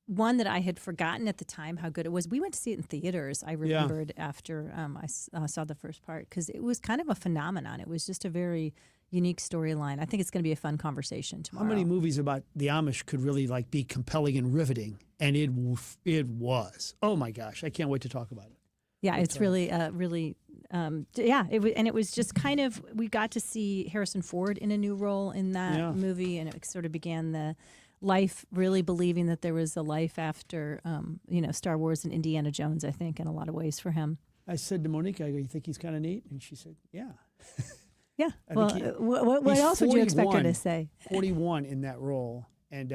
one that I had forgotten at the time how good it was. We went to see it in theaters. I remembered after I saw the first part because it was kind of a phenomenon. It was just a very unique storyline. I think it's going to be a fun conversation tomorrow. How many movies about the Amish could really like be compelling and riveting? And it was. Oh my gosh, I can't wait to talk about it. Yeah, it's really. It was just kind of, we got to see Harrison Ford in a new role in that movie, and it sort of began the life, really believing that there was a life after, Star Wars and Indiana Jones, I think, in a lot of ways for him. I said to Monique, I go, you think he's kind of neat? And she said, yeah. Yeah. Well, what else would you expect her to say? 41 in that role. And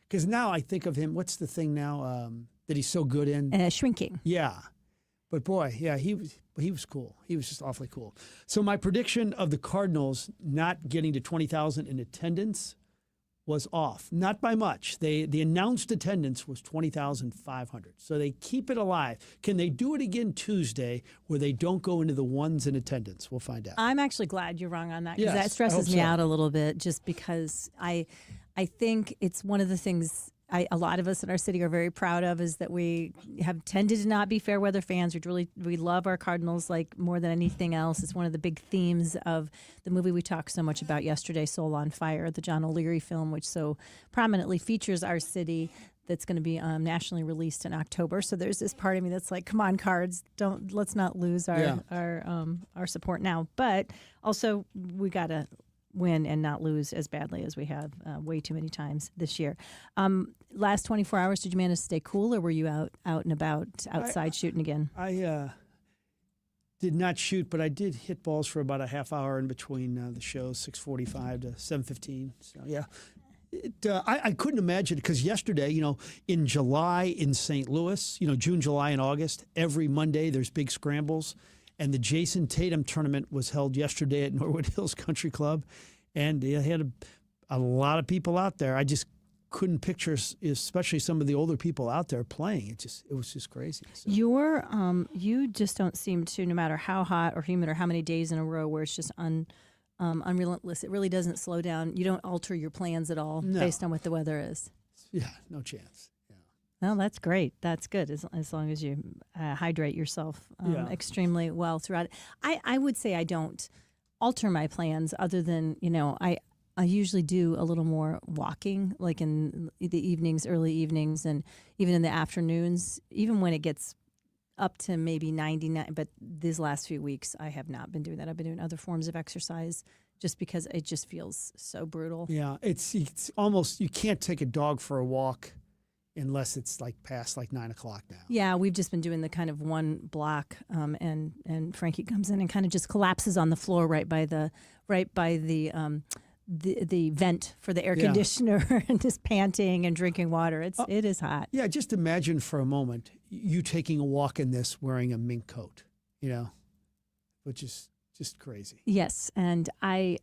because now I think of him, what's the thing now that he's so good in? Shrinking. Yeah. But boy, yeah, he was cool. He was just awfully cool. So my prediction of the Cardinals not getting to 20,000 in attendance was off. Not by much. The announced attendance was 20,500. So they keep it alive. Can they do it again Tuesday where they don't go into the ones in attendance? We'll find out. I'm actually glad you're wrong on that because that stresses me out a little bit just because I think it's one of the things a lot of us in our city are very proud of is that we have tended to not be fair weather fans. We love our Cardinals like more than anything else. It's one of the big themes of the movie we talked so much about yesterday, Soul on Fire, the John O'Leary film, which so prominently features our city. That's going to be nationally released in October. So there's this part of me that's like, come on, Cards, let's not lose our support now. But also we got to win and not lose as badly as we have way too many times this year. Last 24 hours, did you manage to stay cool, or were you out and about outside shooting again? I did not shoot, but I did hit balls for about a half hour in between the shows, 6:45 to 7:15. So yeah, I couldn't imagine because yesterday, in July in St. Louis, June, July, and August, every Monday there's big scrambles. And the Jason Tatum tournament was held yesterday at Norwood Hills Country Club. And they had a lot of people out there. I just couldn't picture, especially some of the older people out there playing. It was just crazy. So. You just don't seem to, no matter how hot or humid or how many days in a row where it's just unrelentless. It really doesn't slow down. You don't alter your plans at all based on what the weather is. Yeah, no chance. Well, that's great. That's good as long as you hydrate yourself extremely well throughout it. I would say I don't alter my plans other than, I usually do a little more walking, like in the evenings, early evenings, and even in the afternoons, even when it gets up to maybe 99. But these last few weeks, I have not been doing that. I've been doing other forms of exercise just because it just feels so brutal. Yeah, it's almost, you can't take a dog for a walk unless it's like past like 9 o'clock now. Yeah, we've just been doing the kind of one block, and Frankie comes in and kind of just collapses on the floor right by the vent for the air conditioner and just panting and drinking water. It is hot. Yeah, just imagine for a moment you taking a walk in this wearing a mink coat, which is just crazy. Yes, and I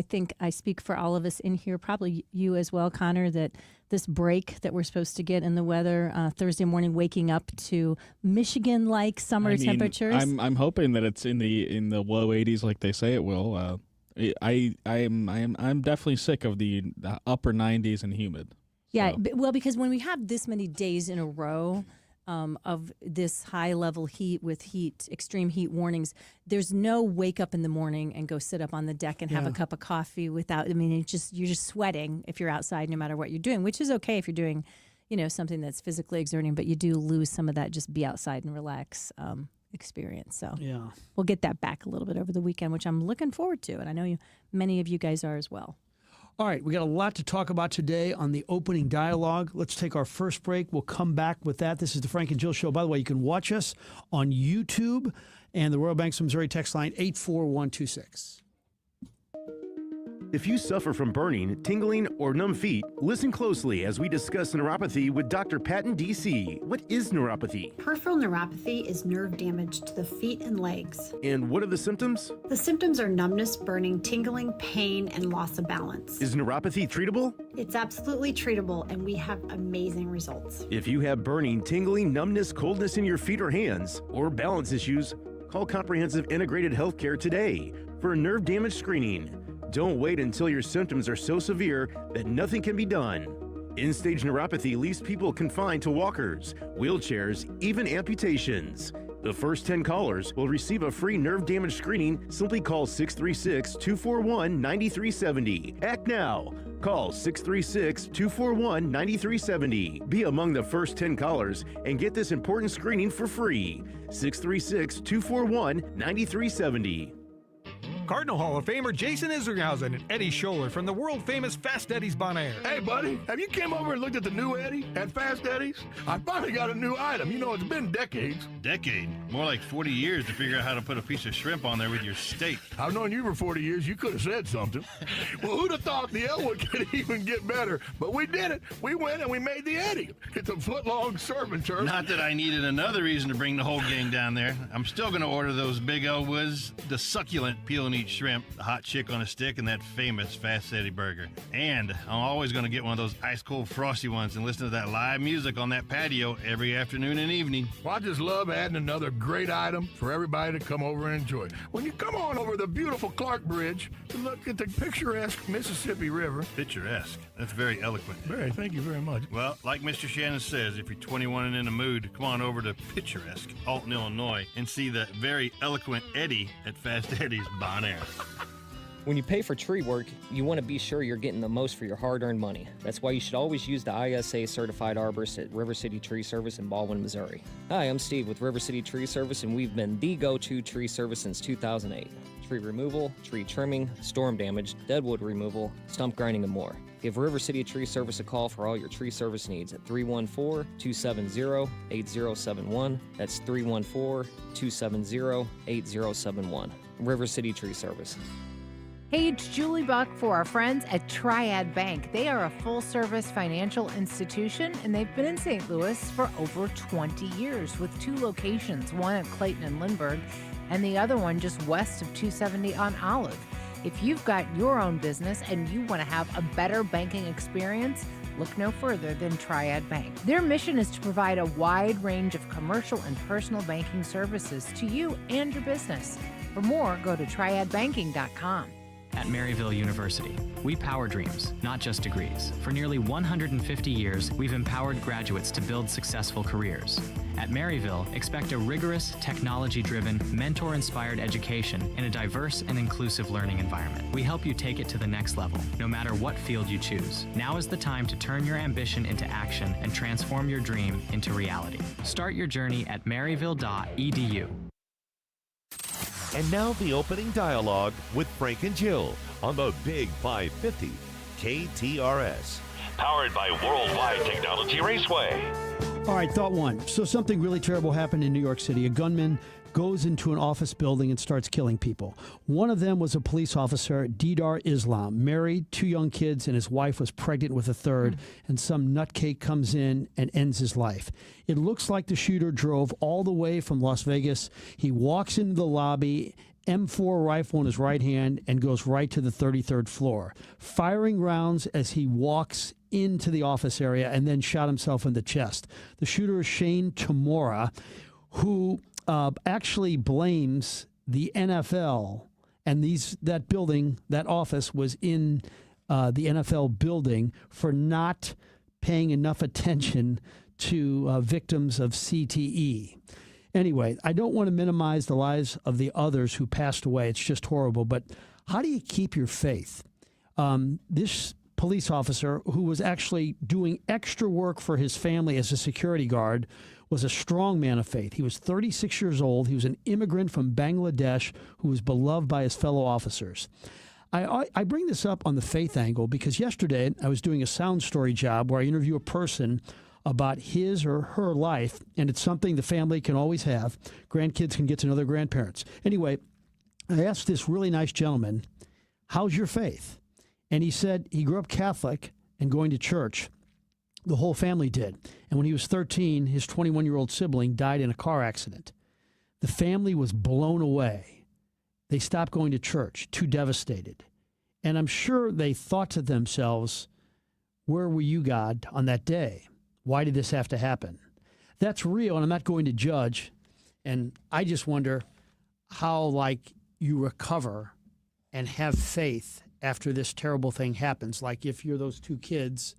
think I speak for all of us in here, probably you as well, Connor, that this break that we're supposed to get in the weather Thursday morning, waking up to Michigan-like summer temperatures. I'm hoping that it's in the low 80s like they say it will. I'm definitely sick of the upper 90s and humid. Yeah, well, because when we have this many days in a row of this high level heat with extreme heat warnings, there's no wake up in the morning and go sit up on the deck and have a cup of coffee without, you're just sweating if you're outside no matter what you're doing, which is okay if you're doing, something that's physically exerting, but you do lose some of that just be outside and relax experience. So we'll get that back a little bit over the weekend, which I'm looking forward to. And I know many of you guys are as well. All right, we got a lot to talk about today on the opening dialogue. Let's take our first break. We'll come back with that. This is the Frank and Jill Show. By the way, you can watch us on YouTube and the Royal Banks of Missouri text line 84126. If you suffer from burning, tingling, or numb feet, listen closely as we discuss neuropathy with Dr. Patton, D.C. What is neuropathy? Peripheral neuropathy is nerve damage to the feet and legs. And what are the symptoms? The symptoms are numbness, burning, tingling, pain, and loss of balance. Is neuropathy treatable? It's absolutely treatable, and we have amazing results. If you have burning, tingling, numbness, coldness in your feet or hands, or balance issues, call Comprehensive Integrated Healthcare today for a nerve damage screening. Don't wait until your symptoms are so severe that nothing can be done. End-stage neuropathy leaves people confined to walkers, wheelchairs, even amputations. The first 10 callers will receive a free nerve damage screening. Simply call 636-241-9370. Act now. Call 636-241-9370. Be among the first 10 callers and get this important screening for free. 636-241-9370. Cardinal Hall of Famer Jason Isringhausen and Eddie Scholler from the world-famous Fast Eddie's Bon Air. Hey, buddy, have you came over and looked at the new Eddie at Fast Eddie's? I finally got a new item. You know, it's been decades. Decade? More like 40 years to figure out how to put a piece of shrimp on there with your steak. I've known you for 40 years. You could have said something. Well, who'd have thought the Elwood could even get better? But we did it. We went and we made the Eddie. It's a foot-long serving turkey. Not that I needed another reason to bring the whole gang down there. I'm still going to order those big Elwoods, the succulent peel-and-eat shrimp, the hot chick on a stick, and that famous Fast Eddie burger. And I'm always going to get one of those ice-cold frosty ones and listen to that live music on that patio every afternoon and evening. Well, I just love adding another great item for everybody to come over and enjoy. When you come on over the beautiful Clark Bridge to look at the picturesque Mississippi River. Picturesque. That's very eloquent. Very, thank you very much. Well, like Mr. Shannon says, if you're 21 and in the mood, come on over to picturesque Alton, Illinois, and see the very eloquent Eddie at Fast Eddie's Bon Air. When you pay for tree work, you want to be sure you're getting the most for your hard-earned money. That's why you should always use the ISA-certified arborist at River City Tree Service in Baldwin, Missouri. Hi, I'm Steve with River City Tree Service, and we've been the go-to tree service since 2008. Tree removal, tree trimming, storm damage, deadwood removal, stump grinding, and more. Give River City Tree Service a call for all your tree service needs at 314-270-8071. That's 314-270-8071. River City Tree Service. Hey, it's Julie Buck for our friends at Triad Bank. They are a full-service financial institution, and they've been in St. Louis for over 20 years with 2 locations, one at Clayton and Lindbergh, and the other one just west of 270 on Olive. If you've got your own business and you want to have a better banking experience, look no further than Triad Bank. Their mission is to provide a wide range of commercial and personal banking services to you and your business. For more, go to triadbanking.com. At Maryville University, we power dreams, not just degrees. For nearly 150 years, we've empowered graduates to build successful careers. At Maryville, expect a rigorous, technology-driven, mentor-inspired education in a diverse and inclusive learning environment. We help you take it to the next level, no matter what field you choose. Now is the time to turn your ambition into action and transform your dream into reality. Start your journey at maryville.edu. And now the opening dialogue with Frank and Jill on the Big 550 KTRS. Powered by Worldwide Technology Raceway. All right, thought one. So something really terrible happened in New York City. A gunman goes into an office building and starts killing people. One of them was a police officer, Didar Islam, married, 2 young kids, and his wife was pregnant with a third, and some nutcase comes in and ends his life. It looks like the shooter drove all the way from Las Vegas. He walks into the lobby, M4 rifle in his right hand, and goes right to the 33rd floor, firing rounds as he walks into the office area and then shot himself in the chest. The shooter is Shane Tamora, who actually blames the NFL, and that building, that office was in the NFL building, for not paying enough attention to victims of CTE. Anyway, I don't want to minimize the lives of the others who passed away. It's just horrible. But how do you keep your faith? This police officer, who was actually doing extra work for his family as a security guard, was a strong man of faith. He was 36 years old. He was an immigrant from Bangladesh who was beloved by his fellow officers. I bring this up on the faith angle because yesterday I was doing a sound story job where I interview a person about his or her life, and it's something the family can always have. Grandkids can get to know their grandparents. Anyway, I asked this really nice gentleman, how's your faith? And he said he grew up Catholic and going to church. The whole family did. And when he was 13, his 21-year-old sibling died in a car accident. The family was blown away. They stopped going to church, too devastated. And I'm sure they thought to themselves, where were you, God, on that day? Why did this have to happen? That's real, and I'm not going to judge. And I just wonder how, you recover and have faith after this terrible thing happens. Like if you're those 2 kids,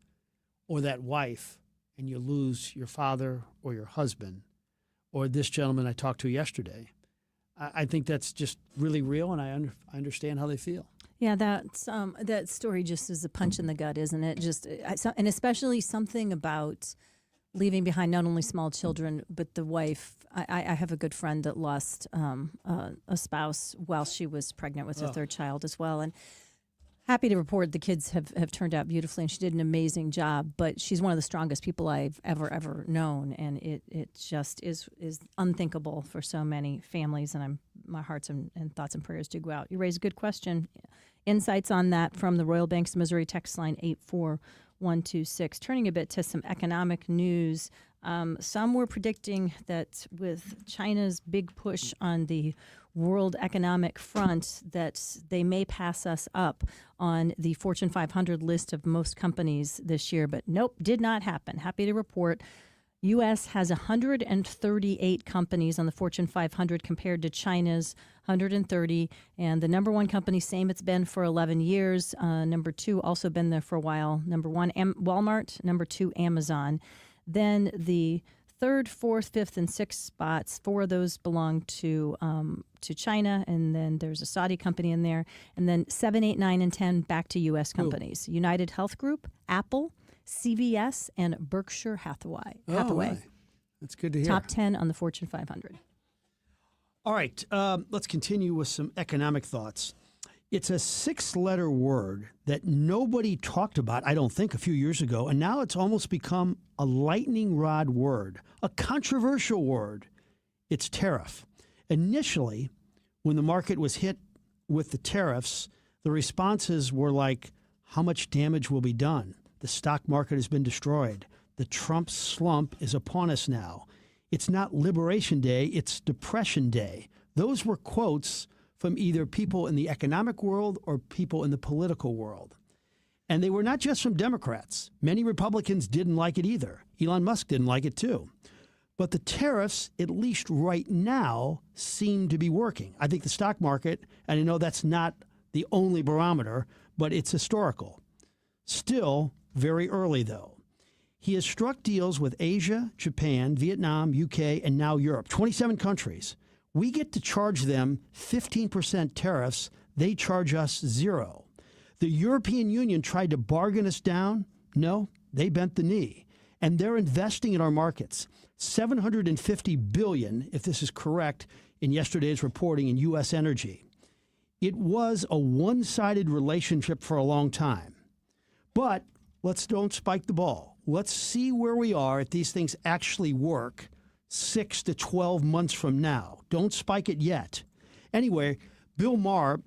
or that wife and you lose your father or your husband or this gentleman I talked to yesterday, I think that's just really real, and I understand how they feel. Yeah, that story just is a punch in the gut, isn't it? And especially something about leaving behind not only small children, but the wife. I have a good friend that lost a spouse while she was pregnant with her third child as well. And happy to report the kids have turned out beautifully, and she did an amazing job. But she's one of the strongest people I've ever known, and it just is unthinkable for so many families. And my hearts and thoughts and prayers do go out. You raise a good question. Insights on that from the Royal Banks of Missouri text line 84126. Turning a bit to some economic news. Some were predicting that with China's big push on the world economic front, that they may pass us up on the Fortune 500 list of most companies this year. But nope, did not happen. Happy to report U.S. has 138 companies on the Fortune 500 compared to China's 130. And the number one company, same it's been for 11 years. Number two, also been there for a while. Number one, Walmart. Number two, Amazon. Then the third, fourth, fifth, and sixth spots, 4 of those belong to China, and then there's a Saudi company in there. And then 7, 8, 9, and 10 back to U.S. companies. Ooh. United Health Group, Apple, CVS, and Berkshire Hathaway. Right. That's good to hear. Top 10 on the Fortune 500. All right, let's continue with some economic thoughts. It's a 6-letter word that nobody talked about, I don't think, a few years ago, and now it's almost become a lightning rod word, a controversial word. It's tariff. Initially, when the market was hit with the tariffs, the responses were like, how much damage will be done? The stock market has been destroyed. The Trump slump is upon us now. It's not Liberation Day, it's Depression Day. Those were quotes from either people in the economic world or people in the political world. And they were not just from Democrats. Many Republicans didn't like it either. Elon Musk didn't like it too. But the tariffs, at least right now, seem to be working. I think the stock market, and I know that's not the only barometer, but it's historical. Still very early, though. He has struck deals with Asia, Japan, Vietnam, UK, and now Europe, 27 countries. We get to charge them 15% tariffs. They charge us 0. The European Union tried to bargain us down. No, they bent the knee. And they're investing in our markets. $750 billion, if this is correct, in yesterday's reporting in U.S. energy. It was a one-sided relationship for a long time. But don't spike the ball. Let's see where we are if these things actually work 6 to 12 months from now. Don't spike it yet. Anyway, Bill Maher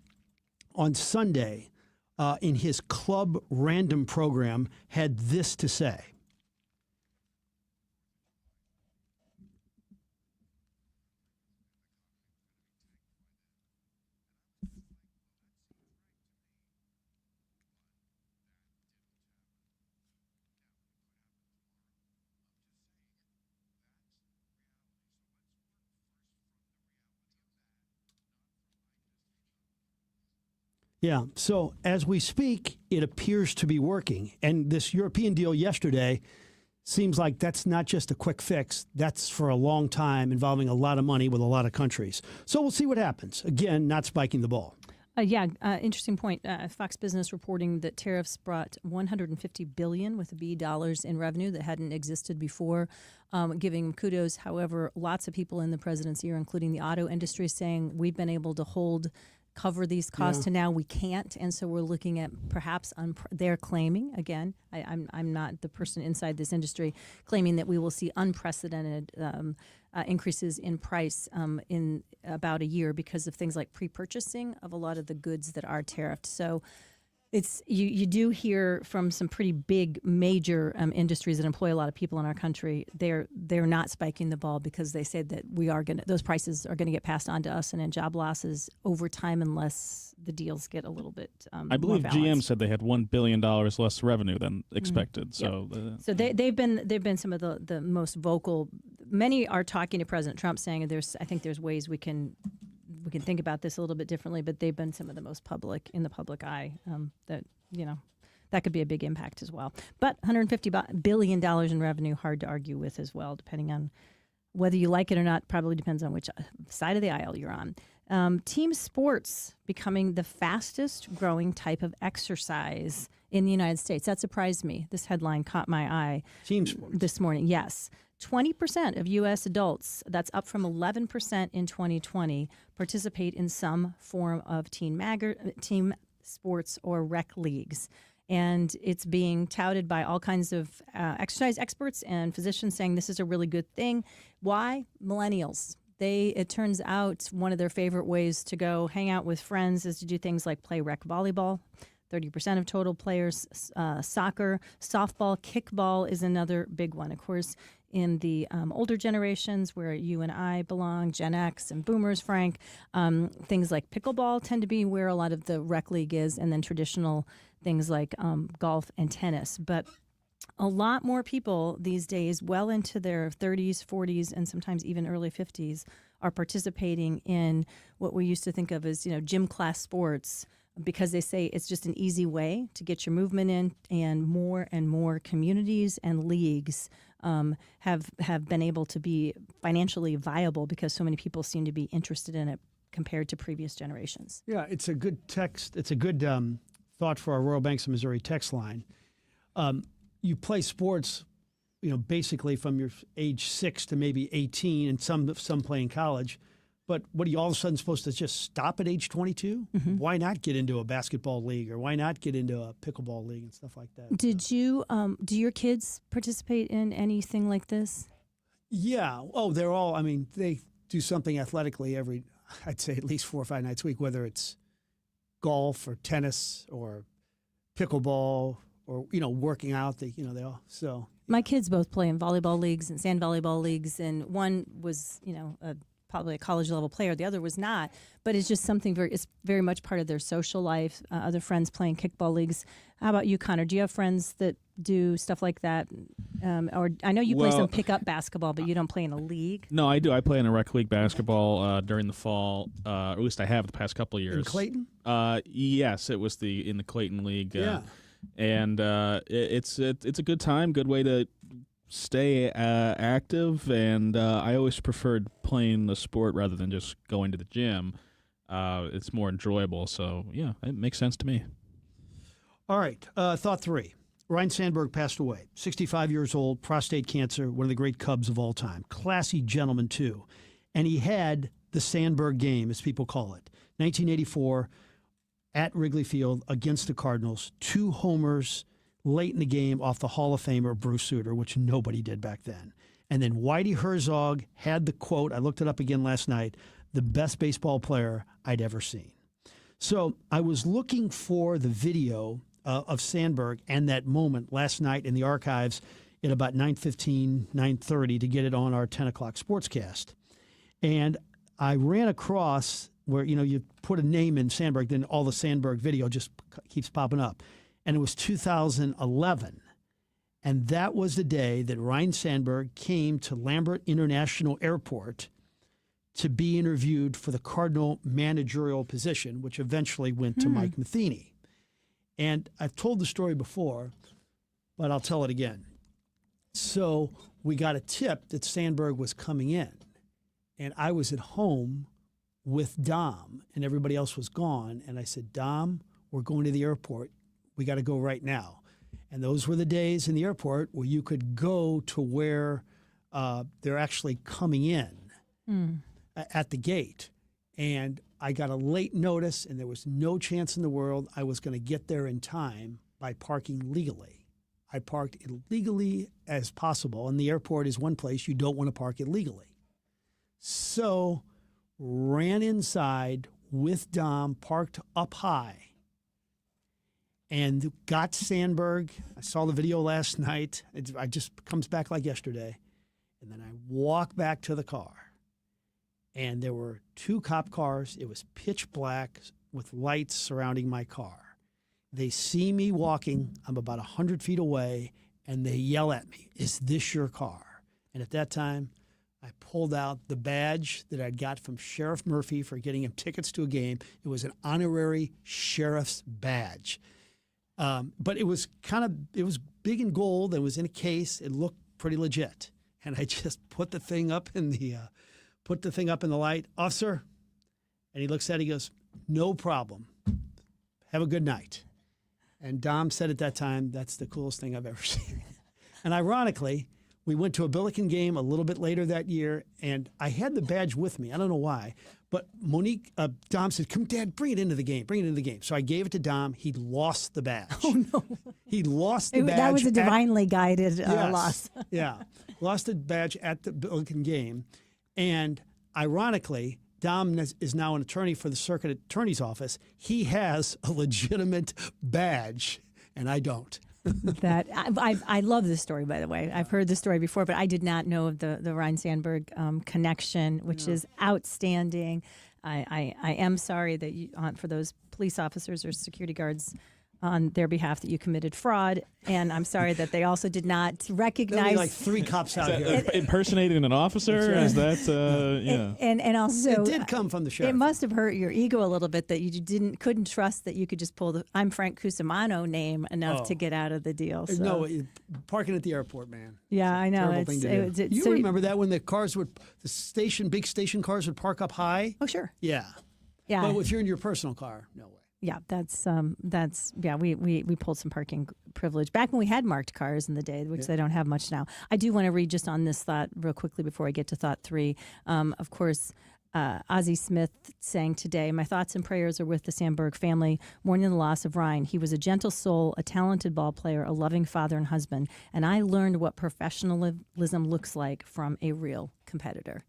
on Sunday in his Club Random program had this to say. Yeah, so as we speak, it appears to be working. And this European deal yesterday seems like that's not just a quick fix. That's for a long time, involving a lot of money with a lot of countries. So we'll see what happens. Again, not spiking the ball. Interesting point. Fox Business reporting that tariffs brought $150 billion with a B dollars in revenue that hadn't existed before, giving kudos. However, lots of people in the president's ear, including the auto industry, saying we've been able to cover these costs, and now we can't, and so we're looking at perhaps they're claiming, again, I'm not the person inside this industry, claiming that we will see unprecedented increases in price in about a year because of things like pre-purchasing of a lot of the goods that are tariffed. So it's you do hear from some pretty big major industries that employ a lot of people in our country. They're not spiking the ball because they said that those prices are gonna get passed on to us and in job losses over time unless the deals get a little bit. I believe GM said they had $1 billion less revenue than expected. Mm-hmm. So they've been some of the most vocal. Many are talking to President Trump saying I think there's ways we can think about this a little bit differently, but they've been some of the most public in the public eye that that could be a big impact as well. But $150 billion in revenue, hard to argue with as well, depending on whether you like it or not. Probably depends on which side of the aisle you're on. Team sports becoming the fastest growing type of exercise in the United States. That surprised me. This headline caught my eye. Team sports. This morning, yes. 20% of U.S. adults, that's up from 11% in 2020, participate in some form of team sports or rec leagues. And it's being touted by all kinds of exercise experts and physicians saying this is a really good thing. Why? Millennials. It turns out one of their favorite ways to go hang out with friends is to do things like play rec volleyball. 30% of total players, soccer, softball, kickball is another big one. Of course, in the older generations where you and I belong, Gen X and Boomers, Frank, things like pickleball tend to be where a lot of the rec league is, and then traditional things like golf and tennis. But a lot more people these days, well into their 30s, 40s, and sometimes even early 50s, are participating in what we used to think of as, gym class sports, because they say it's just an easy way to get your movement in, and more communities and leagues have been able to be financially viable because so many people seem to be interested in it compared to previous generations. Yeah, it's a good text. It's a good thought for our Royal Banks of Missouri text line. You play sports, basically from your age 6 to maybe 18, and some play in college. But what are you all of a sudden supposed to just stop at age 22? Mm-hmm. Why not get into a basketball league, or why not get into a pickleball league and stuff like that? Do your kids participate in anything like this? Yeah. Oh, they're all, they do something athletically I'd say at least 4 or 5 nights a week, whether it's golf or tennis or pickleball or, working out. They all, so. My kids both play in volleyball leagues and sand volleyball leagues, and one was, probably a college level player. The other was not, but it's just something it's very much part of their social life. Other friends playing kickball leagues. How about you, Connor? Do you have friends that do stuff like that? Or I know you play some pickup basketball, but you don't play in a league. No, I do. I play in a rec league basketball during the fall, or at least I have the past couple of years. In Clayton? Yes, it was in the Clayton League. Yeah. And it's a good time, good way to stay active, and I always preferred playing the sport rather than just going to the gym. It's more enjoyable, so yeah, it makes sense to me. All right, thought 3. Ryne Sandberg passed away, 65 years old, prostate cancer, one of the great Cubs of all time. Classy gentleman, too. And he had the Sandberg game, as people call it. 1984, at Wrigley Field against the Cardinals, 2 homers late in the game off the Hall of Famer Bruce Sutter, which nobody did back then. And then Whitey Herzog had the quote, I looked it up again last night, the best baseball player I'd ever seen. So I was looking for the video of Sandberg and that moment last night in the archives at about 9:15, 9:30 to get it on our 10 o'clock sportscast. And I ran across where, you put a name in Sandberg, then all the Sandberg video just keeps popping up. And it was 2011. And that was the day that Ryne Sandberg came to Lambert International Airport to be interviewed for the Cardinal managerial position, which eventually went to Mike Matheny. And I've told the story before, but I'll tell it again. So we got a tip that Sandberg was coming in, and I was at home with Dom, and everybody else was gone. And I said, Dom, we're going to the airport. We got to go right now. And those were the days in the airport where you could go to where they're actually coming in at the gate. And I got a late notice, and there was no chance in the world I was going to get there in time by parking legally. I parked illegally as possible, and the airport is one place you don't want to park illegally. So ran inside with Dom, parked up high, and got Sandberg. I saw the video last night. It just comes back like yesterday. And then I walk back to the car. And there were 2 cop cars. It was pitch black with lights surrounding my car. They see me walking. I'm about 100 feet away, and they yell at me, "Is this your car?" And at that time, I pulled out the badge that I'd got from Sheriff Murphy for getting him tickets to a game. It was an honorary sheriff's badge. But it was big in gold. It was in a case. It looked pretty legit. And I just put the thing up in the light. Officer, and he looks at it, he goes, "No problem. Have a good night." And Dom said at that time, "That's the coolest thing I've ever seen." And ironically, we went to a Billiken game a little bit later that year, and I had the badge with me. I don't know why, but Dom said, "Come, Dad, bring it into the game. Bring it into the game." So I gave it to Dom. He lost the badge. Oh, no. He lost the badge. That was a divinely guided loss. Yeah. Lost the badge at the Billiken game. And ironically, Dom is now an attorney for the circuit attorney's office. He has a legitimate badge, and I don't. That I love this story, by the way. I've heard this story before, but I did not know of the Ryan Sandberg connection, which is outstanding. I am sorry that for those police officers or security guards on their behalf that you committed fraud, and I'm sorry that they also did not recognize. Like 3 cops out here impersonating an officer. Right. Is that yeah? And also it did come from the sheriff. It must have hurt your ego a little bit that you couldn't trust that you could just pull the "I'm Frank Cusimano" name enough to get out of the deal. So. No, parking at the airport, man. Yeah, I know. Terrible thing to do. You remember that when the big station cars would park up high? Oh, sure. Yeah. Yeah. But if you're in your personal car, no way. Yeah, that's we pulled some parking privilege back when we had marked cars in the day, which they don't have much now. I do want to read just on this thought real quickly before I get to thought 3. Of course, Ozzie Smith saying today, "My thoughts and prayers are with the Sandberg family, mourning the loss of Ryan. He was a gentle soul, a talented ball player, a loving father and husband, and I learned what professionalism looks like from a real competitor."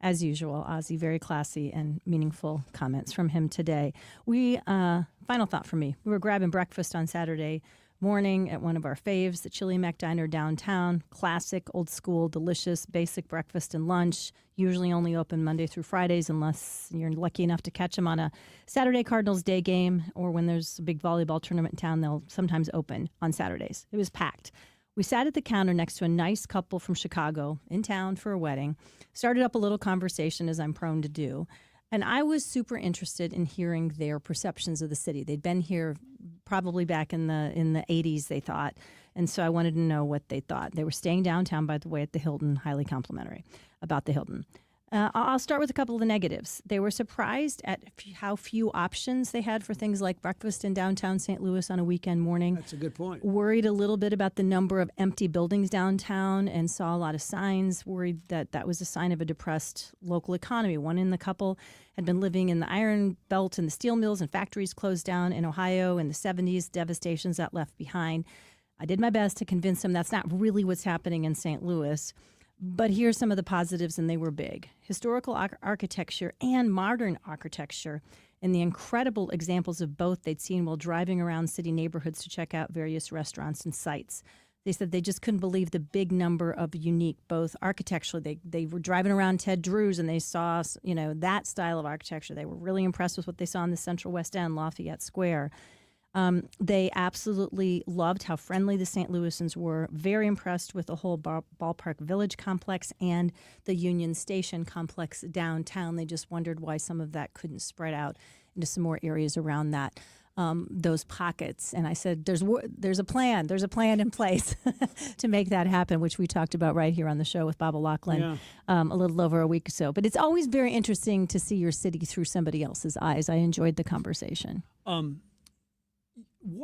As usual, Ozzie, very classy and meaningful comments from him today. Final thought for me. We were grabbing breakfast on Saturday morning at one of our faves, the Chili Mac Diner downtown. Classic, old school, delicious, basic breakfast and lunch. Usually only open Monday through Fridays unless you're lucky enough to catch them on a Saturday Cardinals day game, or when there's a big volleyball tournament in town, they'll sometimes open on Saturdays. It was packed. We sat at the counter next to a nice couple from Chicago in town for a wedding, started up a little conversation, as I'm prone to do, and I was super interested in hearing their perceptions of the city. They'd been here probably back in the 80s, they thought, and so I wanted to know what they thought. They were staying downtown, by the way, at the Hilton, highly complimentary about the Hilton. I'll start with a couple of the negatives. They were surprised at how few options they had for things like breakfast in downtown St. Louis on a weekend morning. That's a good point. Worried a little bit about the number of empty buildings downtown and saw a lot of signs, worried that was a sign of a depressed local economy. One in the couple had been living in the iron belt and the steel mills and factories closed down in Ohio in the 70s, devastations that left behind. I did my best to convince them that's not really what's happening in St. Louis. But here's some of the positives, and they were big. Historical architecture and modern architecture, and the incredible examples of both they'd seen while driving around city neighborhoods to check out various restaurants and sites. They said they just couldn't believe the big number of unique, both architecturally. They were driving around Ted Drew's, and they saw, that style of architecture. They were really impressed with what they saw in the Central West End, Lafayette Square. They absolutely loved how friendly the St. Louisans were, very impressed with the whole Ballpark Village complex and the Union Station complex downtown. They just wondered why some of that couldn't spread out into some more areas around that, those pockets. And I said, there's a plan in place to make that happen, which we talked about right here on the show with Bob O'Loughlin a little over a week or so. But it's always very interesting to see your city through somebody else's eyes. I enjoyed the conversation.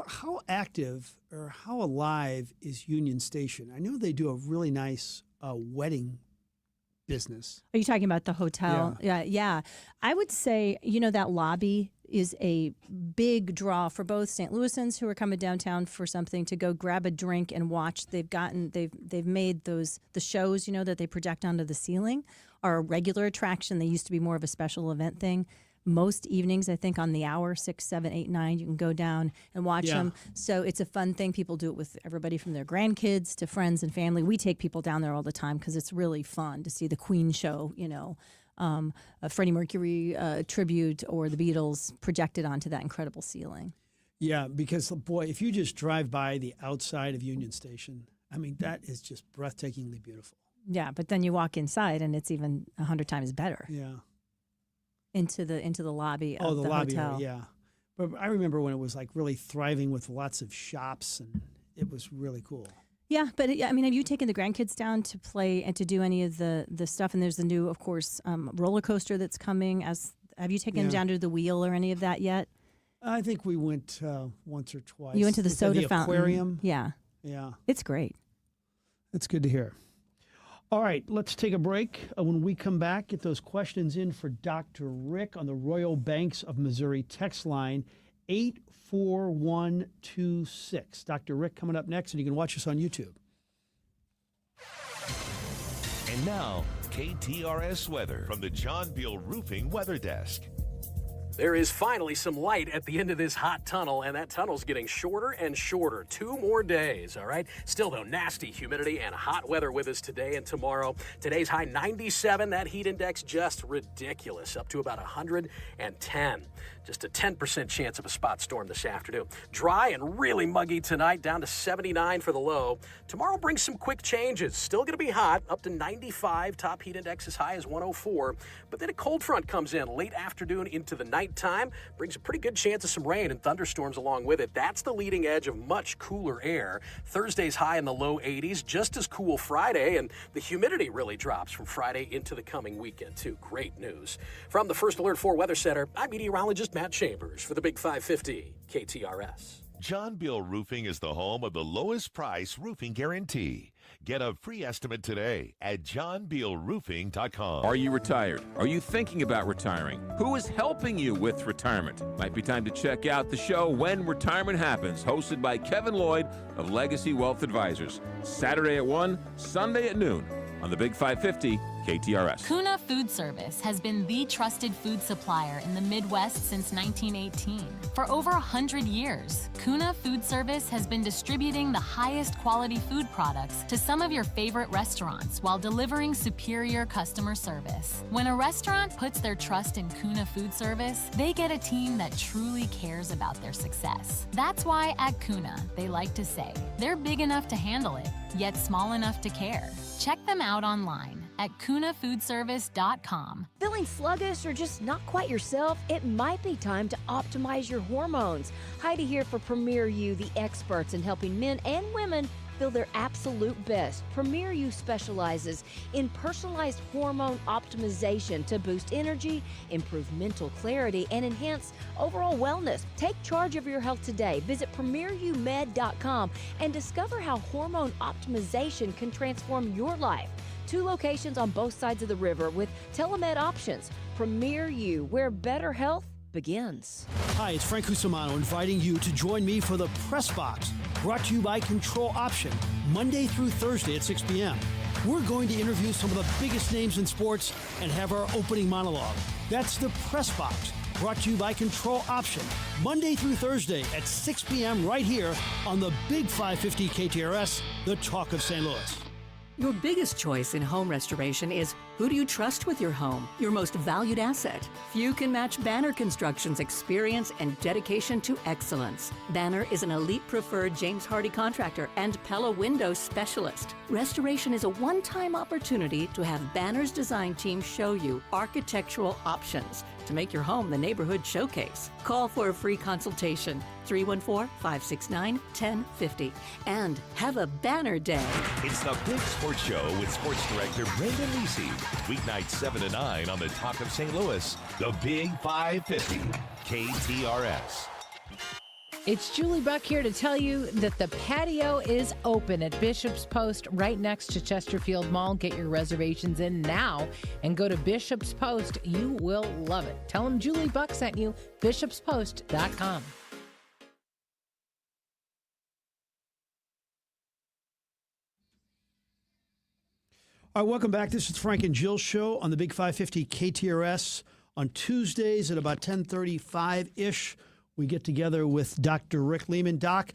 How active or how alive is Union Station? I know they do a really nice wedding business. Are you talking about the hotel? Yeah. I would say, that lobby is a big draw for both St. Louisans who are coming downtown for something to go grab a drink and watch. They've made the shows, that they project onto the ceiling are a regular attraction. They used to be more of a special event thing. Most evenings, I think, on the hour, 6, 7, 8, 9, you can go down and watch them. So it's a fun thing. People do it with everybody from their grandkids to friends and family. We take people down there all the time because it's really fun to see the Queen show, a Freddie Mercury tribute or the Beatles projected onto that incredible ceiling. Yeah, because, boy, if you just drive by the outside of Union Station, that is just breathtakingly beautiful. Yeah, but then you walk inside and it's even 100 times better. Yeah. Into the lobby of the lobby hotel. Area, yeah. But I remember when it was like really thriving with lots of shops, and it was really cool. Yeah, but I mean, have you taken the grandkids down to play and to do any of the stuff? And there's the new, of course, roller coaster that's coming. Have you taken them down to the wheel or any of that yet? I think we went once or twice. You went to the soda fountain. Aquarium. Yeah. Yeah. It's great. That's good to hear. All right, let's take a break. When we come back, get those questions in for Dr. Rick on the Royal Banks of Missouri text line, 84126. Dr. Rick coming up next, and you can watch us on YouTube. And now, KTRS weather from the John Beal Roofing Weather Desk. There is finally some light at the end of this hot tunnel, and that tunnel's getting shorter and shorter. 2 more days, all right? Still, though, nasty humidity and hot weather with us today and tomorrow. Today's high 97, that heat index just ridiculous, up to about 110. Just a 10% chance of a spot storm this afternoon. Dry and really muggy tonight, down to 79 for the low. Tomorrow brings some quick changes. Still going to be hot, up to 95. Top heat index as high as 104. But then a cold front comes in late afternoon into the nighttime. Brings a pretty good chance of some rain and thunderstorms along with it. That's the leading edge of much cooler air. Thursday's high in the low 80s. Just as cool Friday. And the humidity really drops from Friday into the coming weekend, too. Great news. From the First Alert 4 Weather Center, I'm meteorologist Matt Chambers for the Big 550 KTRS. John Beal Roofing is the home of the lowest price roofing guarantee. Get a free estimate today at johnbealroofing.com. Are you retired? Are you thinking about retiring? Who is helping you with retirement? Might be time to check out the show When Retirement Happens, hosted by Kevin Lloyd of Legacy Wealth Advisors. Saturday at 1, Sunday at noon on the Big 550 KTRS. Kuna Food Service has been the trusted food supplier in the Midwest since 1918. For over 100 years, Kuna Food Service has been distributing the highest quality food products to some of your favorite restaurants while delivering superior customer service. When a restaurant puts their trust in Kuna Food Service, they get a team that truly cares about their success. That's why at Kuna, they like to say, they're big enough to handle it, yet small enough to care. Check them out online at kunafoodservice.com. Feeling sluggish or just not quite yourself? It might be time to optimize your hormones. Heidi here for Premier U, the experts in helping men and women feel their absolute best. Premier U specializes in personalized hormone optimization to boost energy, improve mental clarity, and enhance overall wellness. Take charge of your health today. Visit premierumed.com and discover how hormone optimization can transform your life. 2 locations on both sides of the river with telemed options. Premier U, where better health begins. Hi, it's Frank Cusimano inviting you to join me for the Press Box, brought to you by Control Option, Monday through Thursday at 6 p.m. We're going to interview some of the biggest names in sports and have our opening monologue. That's the Press Box, brought to you by Control Option, Monday through Thursday at 6 p.m. right here on the Big 550 KTRS, the talk of St. Louis. Your biggest choice in home restoration is who do you trust with your home, your most valued asset? Few can match Banner Construction's experience and dedication to excellence. Banner is an elite preferred James Hardy contractor and Pella window specialist. Restoration is a one-time opportunity to have Banner's design team show you architectural options to make your home the neighborhood showcase. Call for a free consultation, 314-569-1050. And have a Banner day. It's the Big Sports Show with Sports Director Brendan Lisi. Weeknights 7 to 9 on the Talk of St. Louis, the Big 550, KTRS. It's Julie Buck here to tell you that the patio is open at Bishop's Post right next to Chesterfield Mall. Get your reservations in now and go to Bishop's Post. You will love it. Tell them Julie Buck sent you, bishopspost.com. All right, welcome back. This is Frank and Jill Show on the Big 550 KTRS. On Tuesdays at about 10:35-ish, we get together with Dr. Rick Lehman. Doc,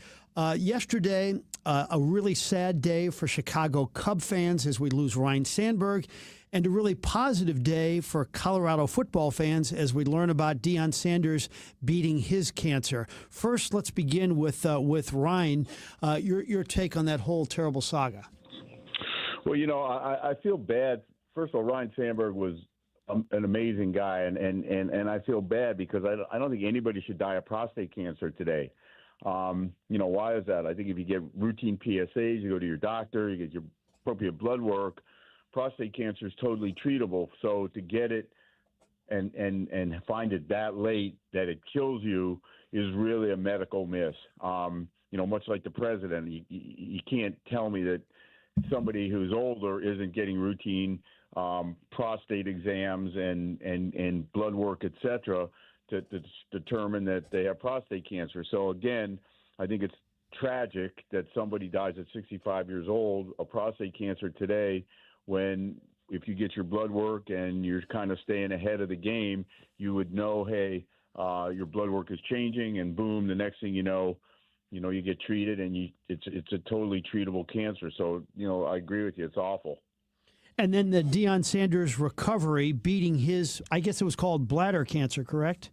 yesterday, a really sad day for Chicago Cub fans as we lose Ryne Sandberg, and a really positive day for Colorado football fans as we learn about Deion Sanders beating his cancer. First, let's begin with Ryne. Your take on that whole terrible saga. Well, you know, I feel bad. First of all, Ryne Sandberg was an amazing guy, and I feel bad because I don't think anybody should die of prostate cancer today. Why is that? I think if you get routine PSAs, you go to your doctor, you get your appropriate blood work, prostate cancer is totally treatable. So to get it and find it that late that it kills you is really a medical miss. Much like the president, you can't tell me that somebody who's older isn't getting routine prostate exams and blood work, et cetera, to determine that they have prostate cancer. So again, I think it's tragic that somebody dies at 65 years old of prostate cancer today, when if you get your blood work and you're kind of staying ahead of the game, you would know, hey, your blood work is changing, and boom, the next thing you know, you get treated, and it's a totally treatable cancer. So, I agree with you. It's awful. And then the Deion Sanders recovery, beating his, I guess it was called bladder cancer, correct?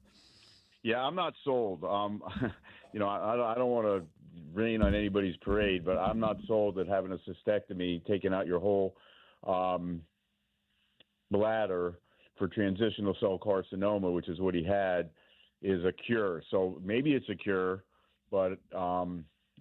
Yeah, I'm not sold. I don't want to rain on anybody's parade, but I'm not sold that having a cystectomy, taking out your whole bladder for transitional cell carcinoma, which is what he had, is a cure. So maybe it's a cure, but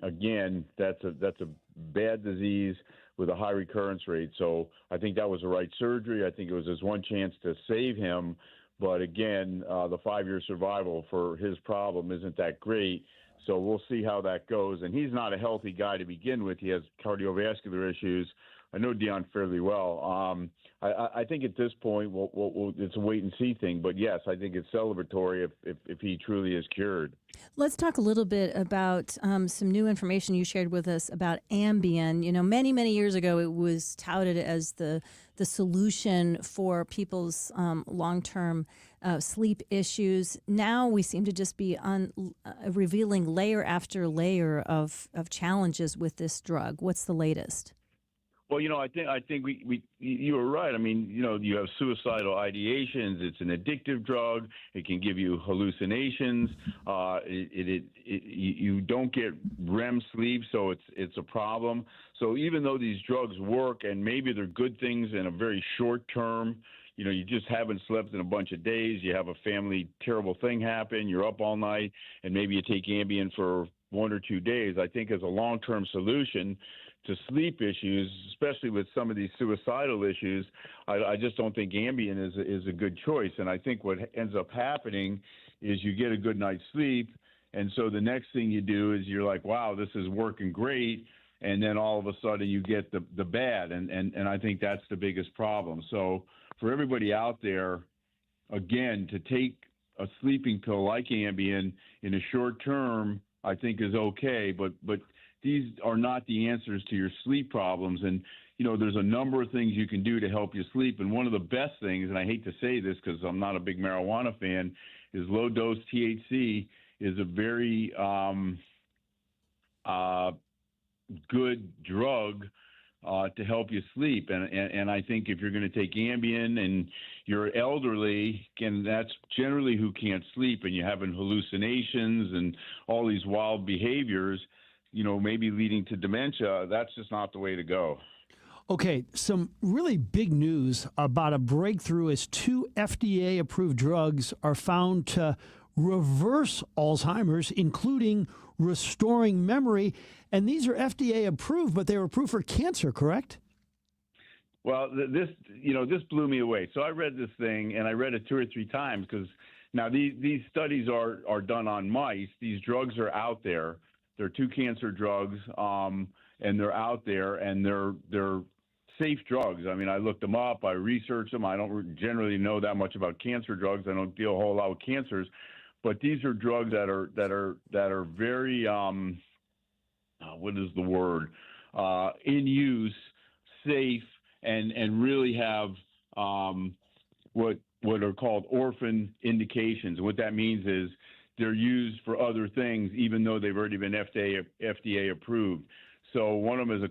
again, that's a bad disease with a high recurrence rate. So I think that was the right surgery. I think it was his one chance to save him. But again, the 5-year survival for his problem isn't that great. So we'll see how that goes. And he's not a healthy guy to begin with. He has cardiovascular issues. I know Deion fairly well. I think at this point, it's a wait and see thing. But yes, I think it's celebratory if he truly is cured. Let's talk a little bit about some new information you shared with us about Ambien. Many, many years ago, it was touted as the solution for people's long-term sleep issues. Now we seem to just be revealing layer after layer of challenges with this drug. What's the latest? Well, I think you were right. I mean, you have suicidal ideations. It's an addictive drug. It can give you hallucinations. You don't get REM sleep, so it's a problem. So even though these drugs work, and maybe they're good things in a very short term, you just haven't slept in a bunch of days. You have a family terrible thing happen. You're up all night, and maybe you take Ambien for 1 or 2 days. I think as a long-term solution to sleep issues, especially with some of these suicidal issues, I just don't think Ambien is a good choice. And I think what ends up happening is you get a good night's sleep, and so the next thing you do is you're like, wow, this is working great, and then all of a sudden you get the bad, and I think that's the biggest problem. So for everybody out there, again, to take a sleeping pill like Ambien in a short term, I think is okay, but these are not the answers to your sleep problems. And, there's a number of things you can do to help you sleep. And one of the best things, and I hate to say this because I'm not a big marijuana fan, is low-dose THC is a very good drug to help you sleep. And I think if you're going to take Ambien and you're elderly, and that's generally who can't sleep, and you're having hallucinations and all these wild behaviors, maybe leading to dementia, that's just not the way to go. Okay, some really big news about a breakthrough as 2 FDA-approved drugs are found to reverse Alzheimer's, including restoring memory. And these are FDA-approved, but they were approved for cancer, correct? Well, this blew me away. So I read this thing, and I read it 2 or 3 times because now these studies are done on mice. These drugs are out there. They're 2 cancer drugs, and they're out there, and they're safe drugs. I mean, I looked them up. I researched them. I don't generally know that much about cancer drugs. I don't deal a whole lot with cancers, but these are drugs that are very what is the word? In use, safe, and really have what are called orphan indications. What that means is they're used for other things, even though they've already been FDA approved. So one of them is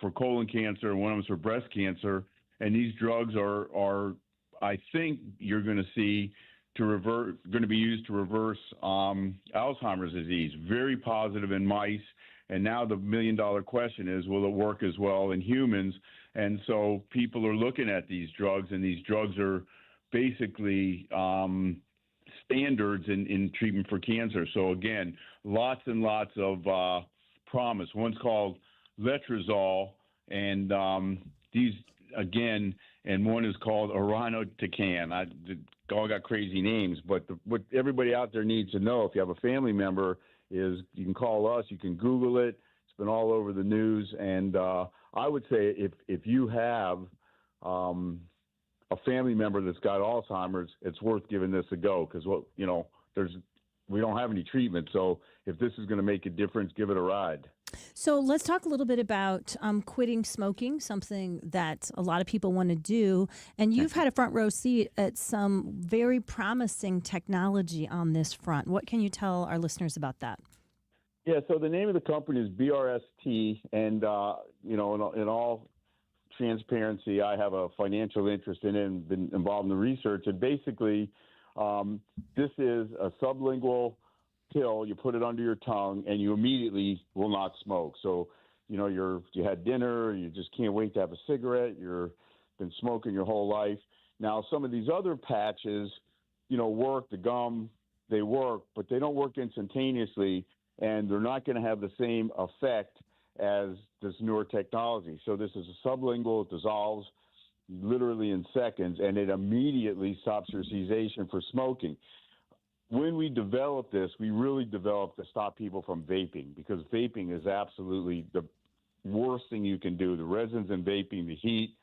for colon cancer, and one of them is for breast cancer. And these drugs are I think you're going to see going to be used to reverse Alzheimer's disease. Very positive in mice. And now the $1 million question is, will it work as well in humans? And so people are looking at these drugs, and these drugs are basically standards in treatment for cancer. So again, lots and lots of promise. One's called letrozole, and these again, and one is called irinotecan. All got crazy names, but what everybody out there needs to know, if you have a family member, is you can call us, you can Google it. It's been all over the news, and I would say if you have a family member that's got Alzheimer's, it's worth giving this a go, because we don't have any treatment. So if this is going to make a difference, give it a ride. So let's talk a little bit about quitting smoking, something that a lot of people want to do. And you've had a front row seat at some very promising technology on this front. What can you tell our listeners about that? Yeah, so the name of the company is BRST, and in all transparency, I have a financial interest in it and been involved in the research. And basically, this is a sublingual pill. You put it under your tongue, and you immediately will not smoke. So, you had dinner, you just can't wait to have a cigarette. You've been smoking your whole life. Now, some of these other patches, work. The gum, they work, but they don't work instantaneously, and they're not going to have the same effect as this newer technology. So this is a sublingual. It dissolves literally in seconds, and it immediately stops your cessation for smoking. When we developed this, we really developed to stop people from vaping, because vaping is absolutely the worst thing you can do. The resins in vaping, the heat,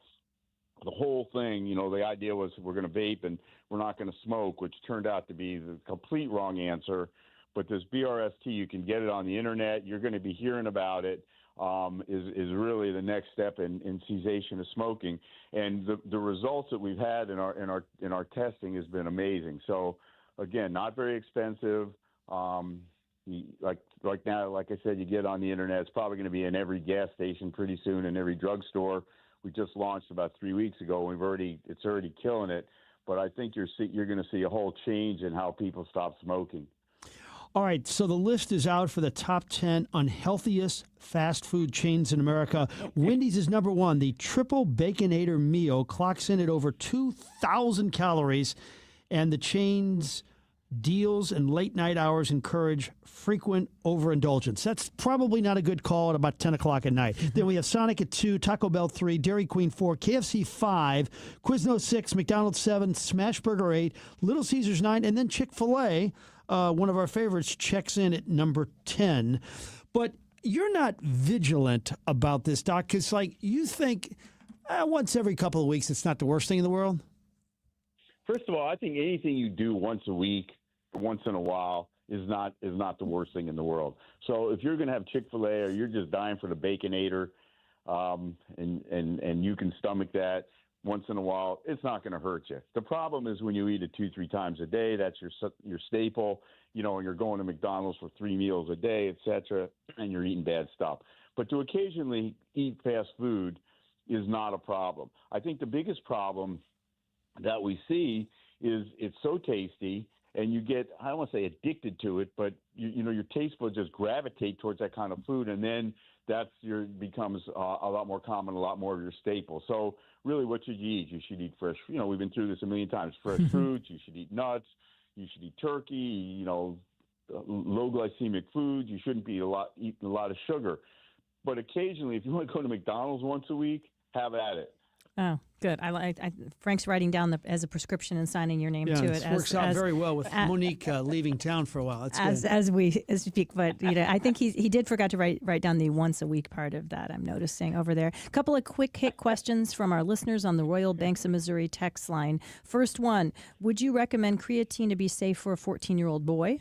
the whole thing, the idea was we're going to vape and we're not going to smoke, which turned out to be the complete wrong answer. But this BRST, you can get it on the internet. You're going to be hearing about it. Is really the next step in cessation of smoking, and the results that we've had in our testing has been amazing. So again, not very expensive. Like now, like I said, you get on the internet. It's probably going to be in every gas station pretty soon, in every drugstore. We just launched about 3 weeks ago. It's already killing it. But I think you're going to see a whole change in how people stop smoking. All right, so the list is out for the top 10 unhealthiest fast food chains in America. Wendy's is number one. The Triple Baconator meal clocks in at over 2,000 calories, and the chain's deals and late-night hours encourage frequent overindulgence. That's probably not a good call at about 10 o'clock at night. Then we have Sonic at 2, Taco Bell 3, Dairy Queen 4, KFC 5, Quiznos 6, McDonald's 7, Smashburger 8, Little Caesars 9, and then Chick-fil-A, one of our favorites, checks in at number 10. But you're not vigilant about this, Doc, because you think once every couple of weeks it's not the worst thing in the world? First of all, I think anything you do once a week, once in a while, is not the worst thing in the world. So if you're going to have Chick-fil-A, or you're just dying for the Baconator, and you can stomach that once in a while, it's not going to hurt you. The problem is when you eat it 2-3 times a day. That's your staple, and you're going to McDonald's for 3 meals a day, etc., and you're eating bad stuff. But to occasionally eat fast food is not a problem. I think the biggest problem that we see is it's so tasty, and you get, I don't want to say addicted to it, but your taste buds just gravitate towards that kind of food, and then becomes a lot more common, a lot more of your staple. So really, what should you eat? You should eat fresh. We've been through this a million times. Fresh fruits. You should eat nuts. You should eat turkey. Low glycemic foods. You shouldn't be eating a lot of sugar. But occasionally, if you want to go to McDonald's once a week, have at it. Oh, good. Frank's writing down as a prescription and signing your name to it. It works out very well with Monique leaving town for a while. That's as we speak. But I think he did forget to write down the once a week part of that. I'm noticing over there. A couple of quick hit questions from our listeners on the Royal Banks of Missouri text line. First one: would you recommend creatine to be safe for a 14-year-old boy?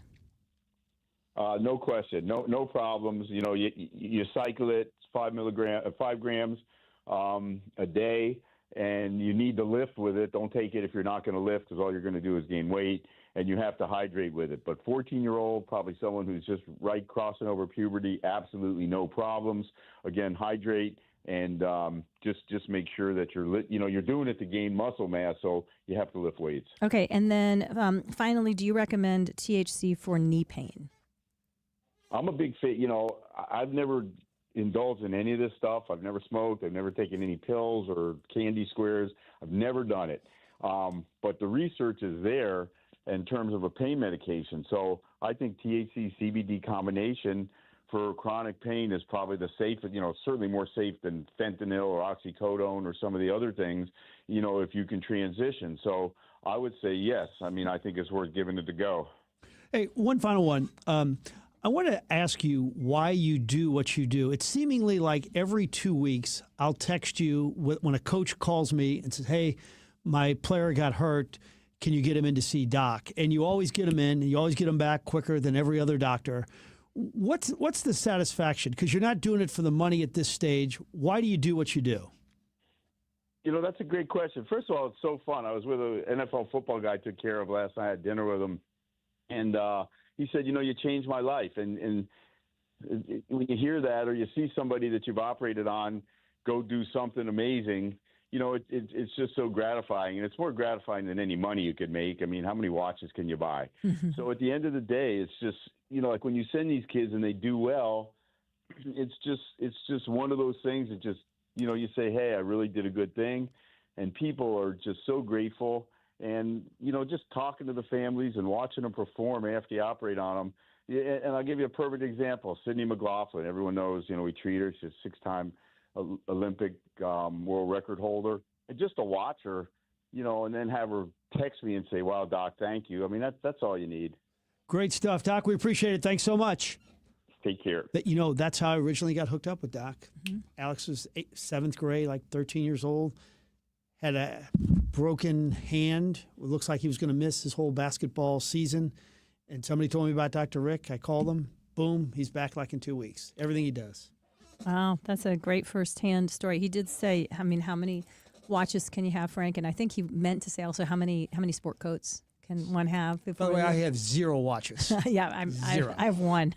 No question. No problems. You cycle it. It's 5 grams a day, and you need to lift with it. Don't take it if you're not going to lift, because all you're going to do is gain weight, and you have to hydrate with it. But 14-year-old, probably someone who's just crossing over puberty, absolutely no problems. Again, hydrate, and just make sure that you're doing it to gain muscle mass, so you have to lift weights. Okay, and then finally, do you recommend THC for knee pain? I'm a big fan. I've never indulged in any of this stuff. I've never smoked. I've never taken any pills or candy squares. I've never done it. But the research is there in terms of a pain medication. So I think THC CBD combination for chronic pain is probably the safest, certainly more safe than fentanyl or oxycodone or some of the other things, if you can transition. So I would say yes. I mean, I think it's worth giving it a go. Hey, one final one. I want to ask you why you do what you do. It's seemingly like every 2 weeks I'll text you when a coach calls me and says, hey, my player got hurt. Can you get him in to see Doc? And you always get him in, and you always get him back quicker than every other doctor. What's the satisfaction? Because you're not doing it for the money at this stage. Why do you do what you do? That's a great question. First of all, it's so fun. I was with an NFL football guy I took care of last night. I had dinner with him. And he said, you changed my life. And when you hear that or you see somebody that you've operated on go do something amazing, it's just so gratifying. And it's more gratifying than any money you could make. I mean, how many watches can you buy? So at the end of the day, it's just, like when you send these kids and they do well, it's just one of those things that just, you say, hey, I really did a good thing. And people are just so grateful. And, just talking to the families and watching them perform after you operate on them. And I'll give you a perfect example. Sydney McLaughlin, everyone knows, we treat her. She's a 6-time Olympic world record holder. And just to watch her, and then have her text me and say, wow, Doc, thank you. I mean, that's all you need. Great stuff, Doc. We appreciate it. Thanks so much. Take care. But, that's how I originally got hooked up with Doc. Alex was 7th grade, like 13 years old. Had a broken hand. It looks like he was going to miss his whole basketball season. And somebody told me about Dr. Rick. I called him. Boom, he's back like in 2 weeks. Everything he does. Wow, that's a great firsthand story. He did say, how many watches can you have, Frank? And I think he meant to say also how many sport coats can one have? By the way, I have 0 watches. Yeah, Zero. I have one,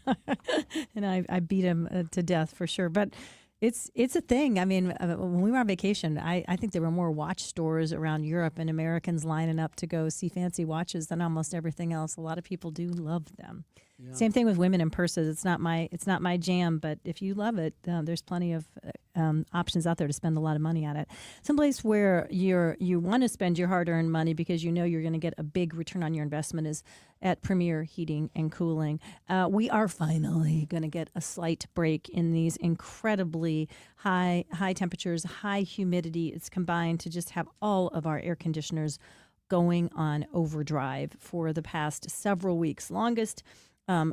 and I beat him to death for sure. But it's a thing. I mean, when we were on vacation, I think there were more watch stores around Europe and Americans lining up to go see fancy watches than almost everything else. A lot of people do love them. Yeah. Same thing with women in purses. It's not my jam, but if you love it, there's plenty of options out there to spend a lot of money on it. Someplace where you want to spend your hard-earned money because you know you're going to get a big return on your investment is at Premier Heating and Cooling. We are finally going to get a slight break in these incredibly high temperatures, high humidity. It's combined to just have all of our air conditioners going on overdrive for the past several weeks. Longest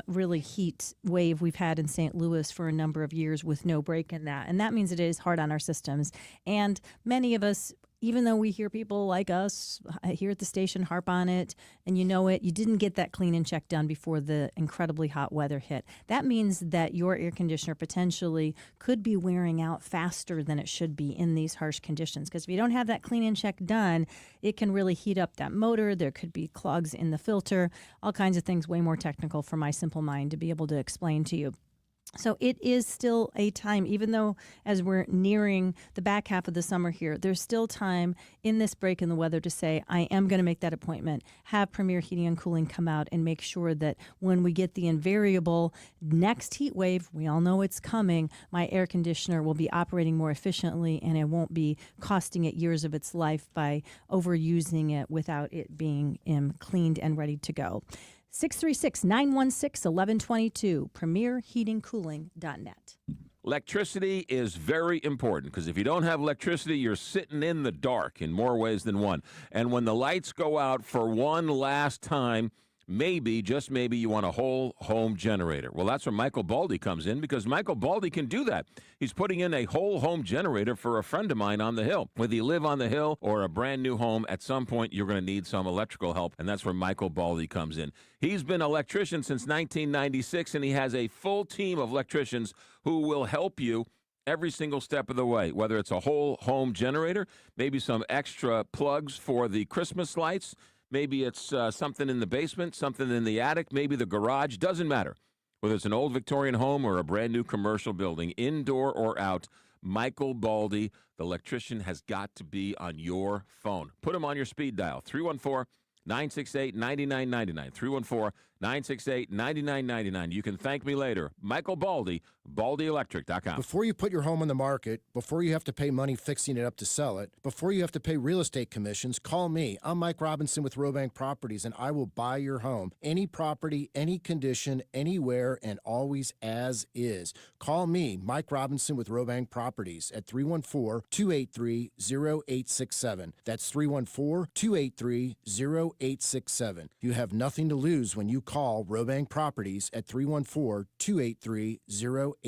really heat wave we've had in St. Louis for a number of years with no break in that. And that means it is hard on our systems. And many of us, even though we hear people like us here at the station harp on it, and you didn't get that clean and check done before the incredibly hot weather hit. That means that your air conditioner potentially could be wearing out faster than it should be in these harsh conditions. Because if you don't have that clean and check done, it can really heat up that motor. There could be clogs in the filter, all kinds of things way more technical for my simple mind to be able to explain to you. So it is still a time, even though as we're nearing the back half of the summer here, there's still time in this break in the weather to say, I am going to make that appointment, have Premier Heating and Cooling come out and make sure that when we get the invariable next heat wave, we all know it's coming, my air conditioner will be operating more efficiently and it won't be costing it years of its life by overusing it without it being cleaned and ready to go. 636-916-1122, premierheatingcooling.net. Electricity is very important because if you don't have electricity, you're sitting in the dark in more ways than one. And when the lights go out for one last time, maybe, just maybe, you want a whole home generator. Well, that's where Michael Baldy comes in because Michael Baldy can do that. He's putting in a whole home generator for a friend of mine on the Hill. Whether you live on the Hill or a brand new home, at some point you're going to need some electrical help, and that's where Michael Baldy comes in. He's been an electrician since 1996, and he has a full team of electricians who will help you every single step of the way, whether it's a whole home generator, maybe some extra plugs for the Christmas lights, maybe it's something in the basement, something in the attic, maybe the garage. Doesn't matter. Whether it's an old Victorian home or a brand new commercial building, indoor or out, Michael Baldy, the electrician, has got to be on your phone. Put him on your speed dial, 314-968-9999, 968-9999. You can thank me later. Michael Baldy, BaldyElectric.com. Before you put your home on the market, before you have to pay money fixing it up to sell it, before you have to pay real estate commissions, call me. I'm Mike Robinson with Robank Properties, and I will buy your home. Any property, any condition, anywhere, and always as is. Call me, Mike Robinson with Robank Properties at 314-283-0867. That's 314-283-0867. You have nothing to lose when you call Robank Properties at 314-283-0867.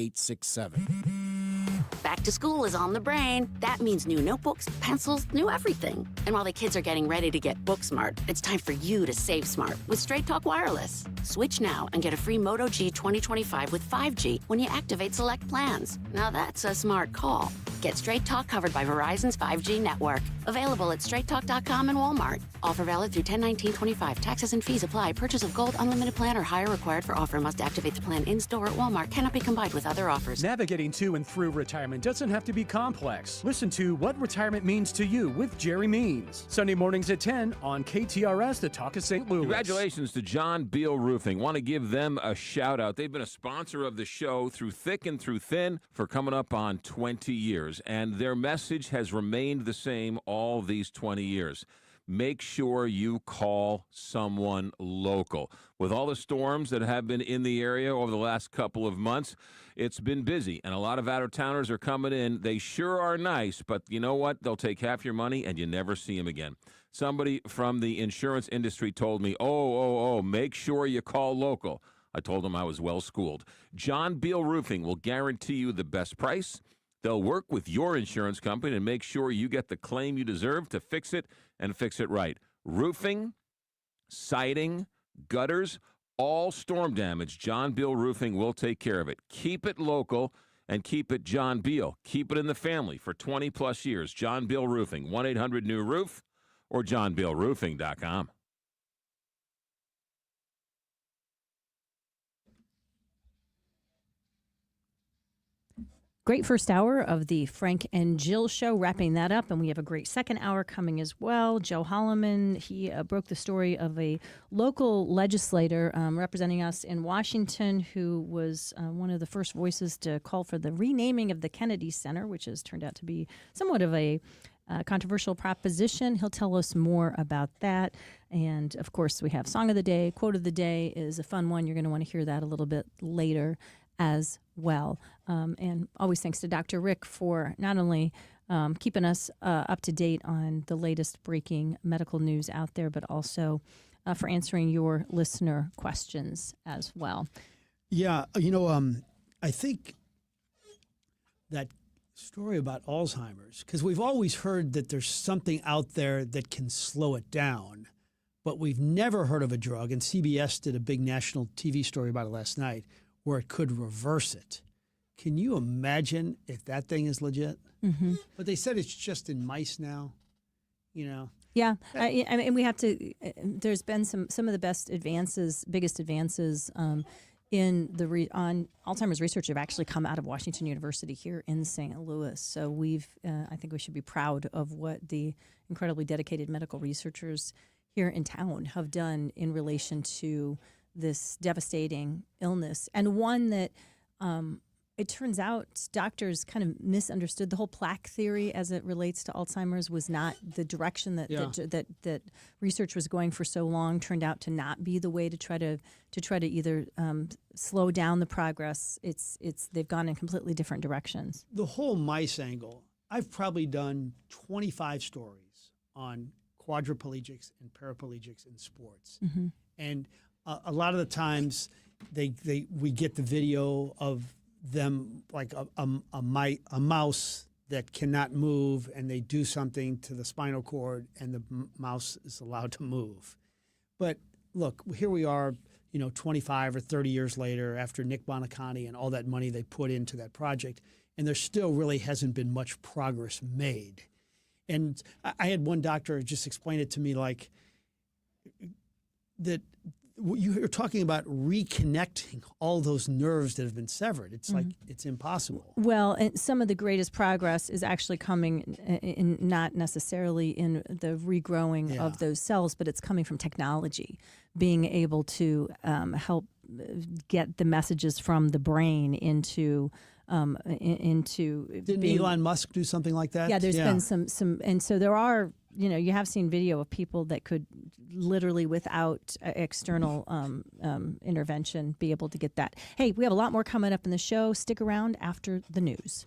Back to school is on the brain. That means new notebooks, pencils, new everything. And while the kids are getting ready to get book smart, it's time for you to save smart with Straight Talk Wireless. Switch now and get a free Moto G 2025 with 5G when you activate select plans. Now that's a smart call. Get Straight Talk covered by Verizon's 5G network. Available at straighttalk.com and Walmart. Offer valid through 10/19/25. Taxes and fees apply. Purchase of gold unlimited plan or higher required for offer. Must activate the plan in-store at Walmart. Cannot be combined with other offers. Navigating to and through retirement doesn't have to be complex. Listen to What Retirement Means to You with Jerry Means. Sunday mornings at 10 on KTRS, the Talk of St. Louis. Congratulations to John Beal Roofing. Want to give them a shout out. They've been a sponsor of the show through thick and through thin for coming up on 20 years. And their message has remained the same all these 20 years. Make sure you call someone local. With all the storms that have been in the area over the last couple of months, it's been busy, and a lot of out-of-towners are coming in. They sure are nice, but you know what? They'll take half your money, and you never see them again. Somebody from the insurance industry told me, make sure you call local. I told them I was well-schooled. John Beal Roofing will guarantee you the best price. They'll work with your insurance company and make sure you get the claim you deserve to fix it and fix it right. Roofing, siding, gutters, all storm damage, John Beal Roofing will take care of it. Keep it local and keep it John Beal. Keep it in the family for 20-plus years. John Beal Roofing, 1-800-NEW-ROOF or johnbealroofing.com. Great first hour of the Frank and Jill show, wrapping that up. And we have a great second hour coming as well. Joe Holloman, he broke the story of a local legislator representing us in Washington who was one of the first voices to call for the renaming of the Kennedy Center, which has turned out to be somewhat of a controversial proposition. He'll tell us more about that. And, of course, we have Song of the Day. Quote of the Day is a fun one. You're going to want to hear that a little bit later as well. And always thanks to Dr. Rick for not only keeping us up to date on the latest breaking medical news out there, but also for answering your listener questions as well. Yeah, I think that story about Alzheimer's, because we've always heard that there's something out there that can slow it down, but we've never heard of a drug, and CBS did a big national TV story about it last night, where it could reverse it. Can you imagine if that thing is legit? Mm-hmm. But they said it's just in mice now, Yeah, I mean, we have to. There's been some of the biggest advances in on Alzheimer's research have actually come out of Washington University here in St. Louis. So I think we should be proud of what the incredibly dedicated medical researchers here in town have done in relation to this devastating illness, and one that it turns out doctors kind of misunderstood. The whole plaque theory as it relates to Alzheimer's was not the direction that research was going for so long. Turned out to not be the way to try to either slow down the progress. They've gone in completely different directions. The whole mice angle. I've probably done 25 stories on quadriplegics and paraplegics in sports, Mm-hmm. and a lot of the times we get the video of them like a mouse that cannot move, and they do something to the spinal cord and the mouse is allowed to move. But look, here we are, 25 or 30 years later after Nick Bonacani and all that money they put into that project, and there still really hasn't been much progress made. And I had one doctor just explain it to me like that you're talking about reconnecting all those nerves that have been severed. It's like it's impossible. Well, and some of the greatest progress is actually coming in not necessarily in the regrowing of those cells, but it's coming from technology, being able to help get the messages from the brain into Didn't Elon Musk do something like that? Yeah, there's been some, and so there are. You have seen video of people that could literally, without external intervention, be able to get that. Hey, we have a lot more coming up in the show. Stick around after the news.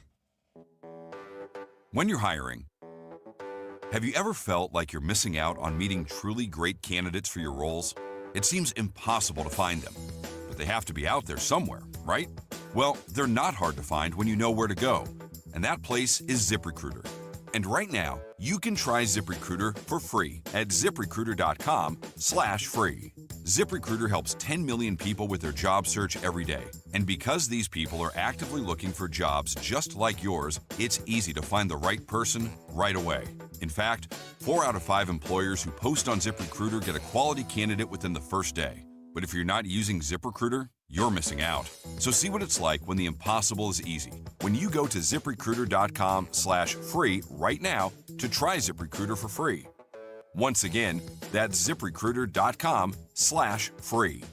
When you're hiring, have you ever felt like you're missing out on meeting truly great candidates for your roles? It seems impossible to find them, but they have to be out there somewhere, right? Well, they're not hard to find when you know where to go, and that place is ZipRecruiter. And right now, you can try ZipRecruiter for free at ZipRecruiter.com/free. ZipRecruiter helps 10 million people with their job search every day. And because these people are actively looking for jobs just like yours, it's easy to find the right person right away. In fact, 4 out of 5 employers who post on ZipRecruiter get a quality candidate within the first day. But if you're not using ZipRecruiter, you're missing out. So see what it's like when the impossible is easy. When you go to ZipRecruiter.com/free right now to try ZipRecruiter for free. Once again, that's ZipRecruiter.com/free.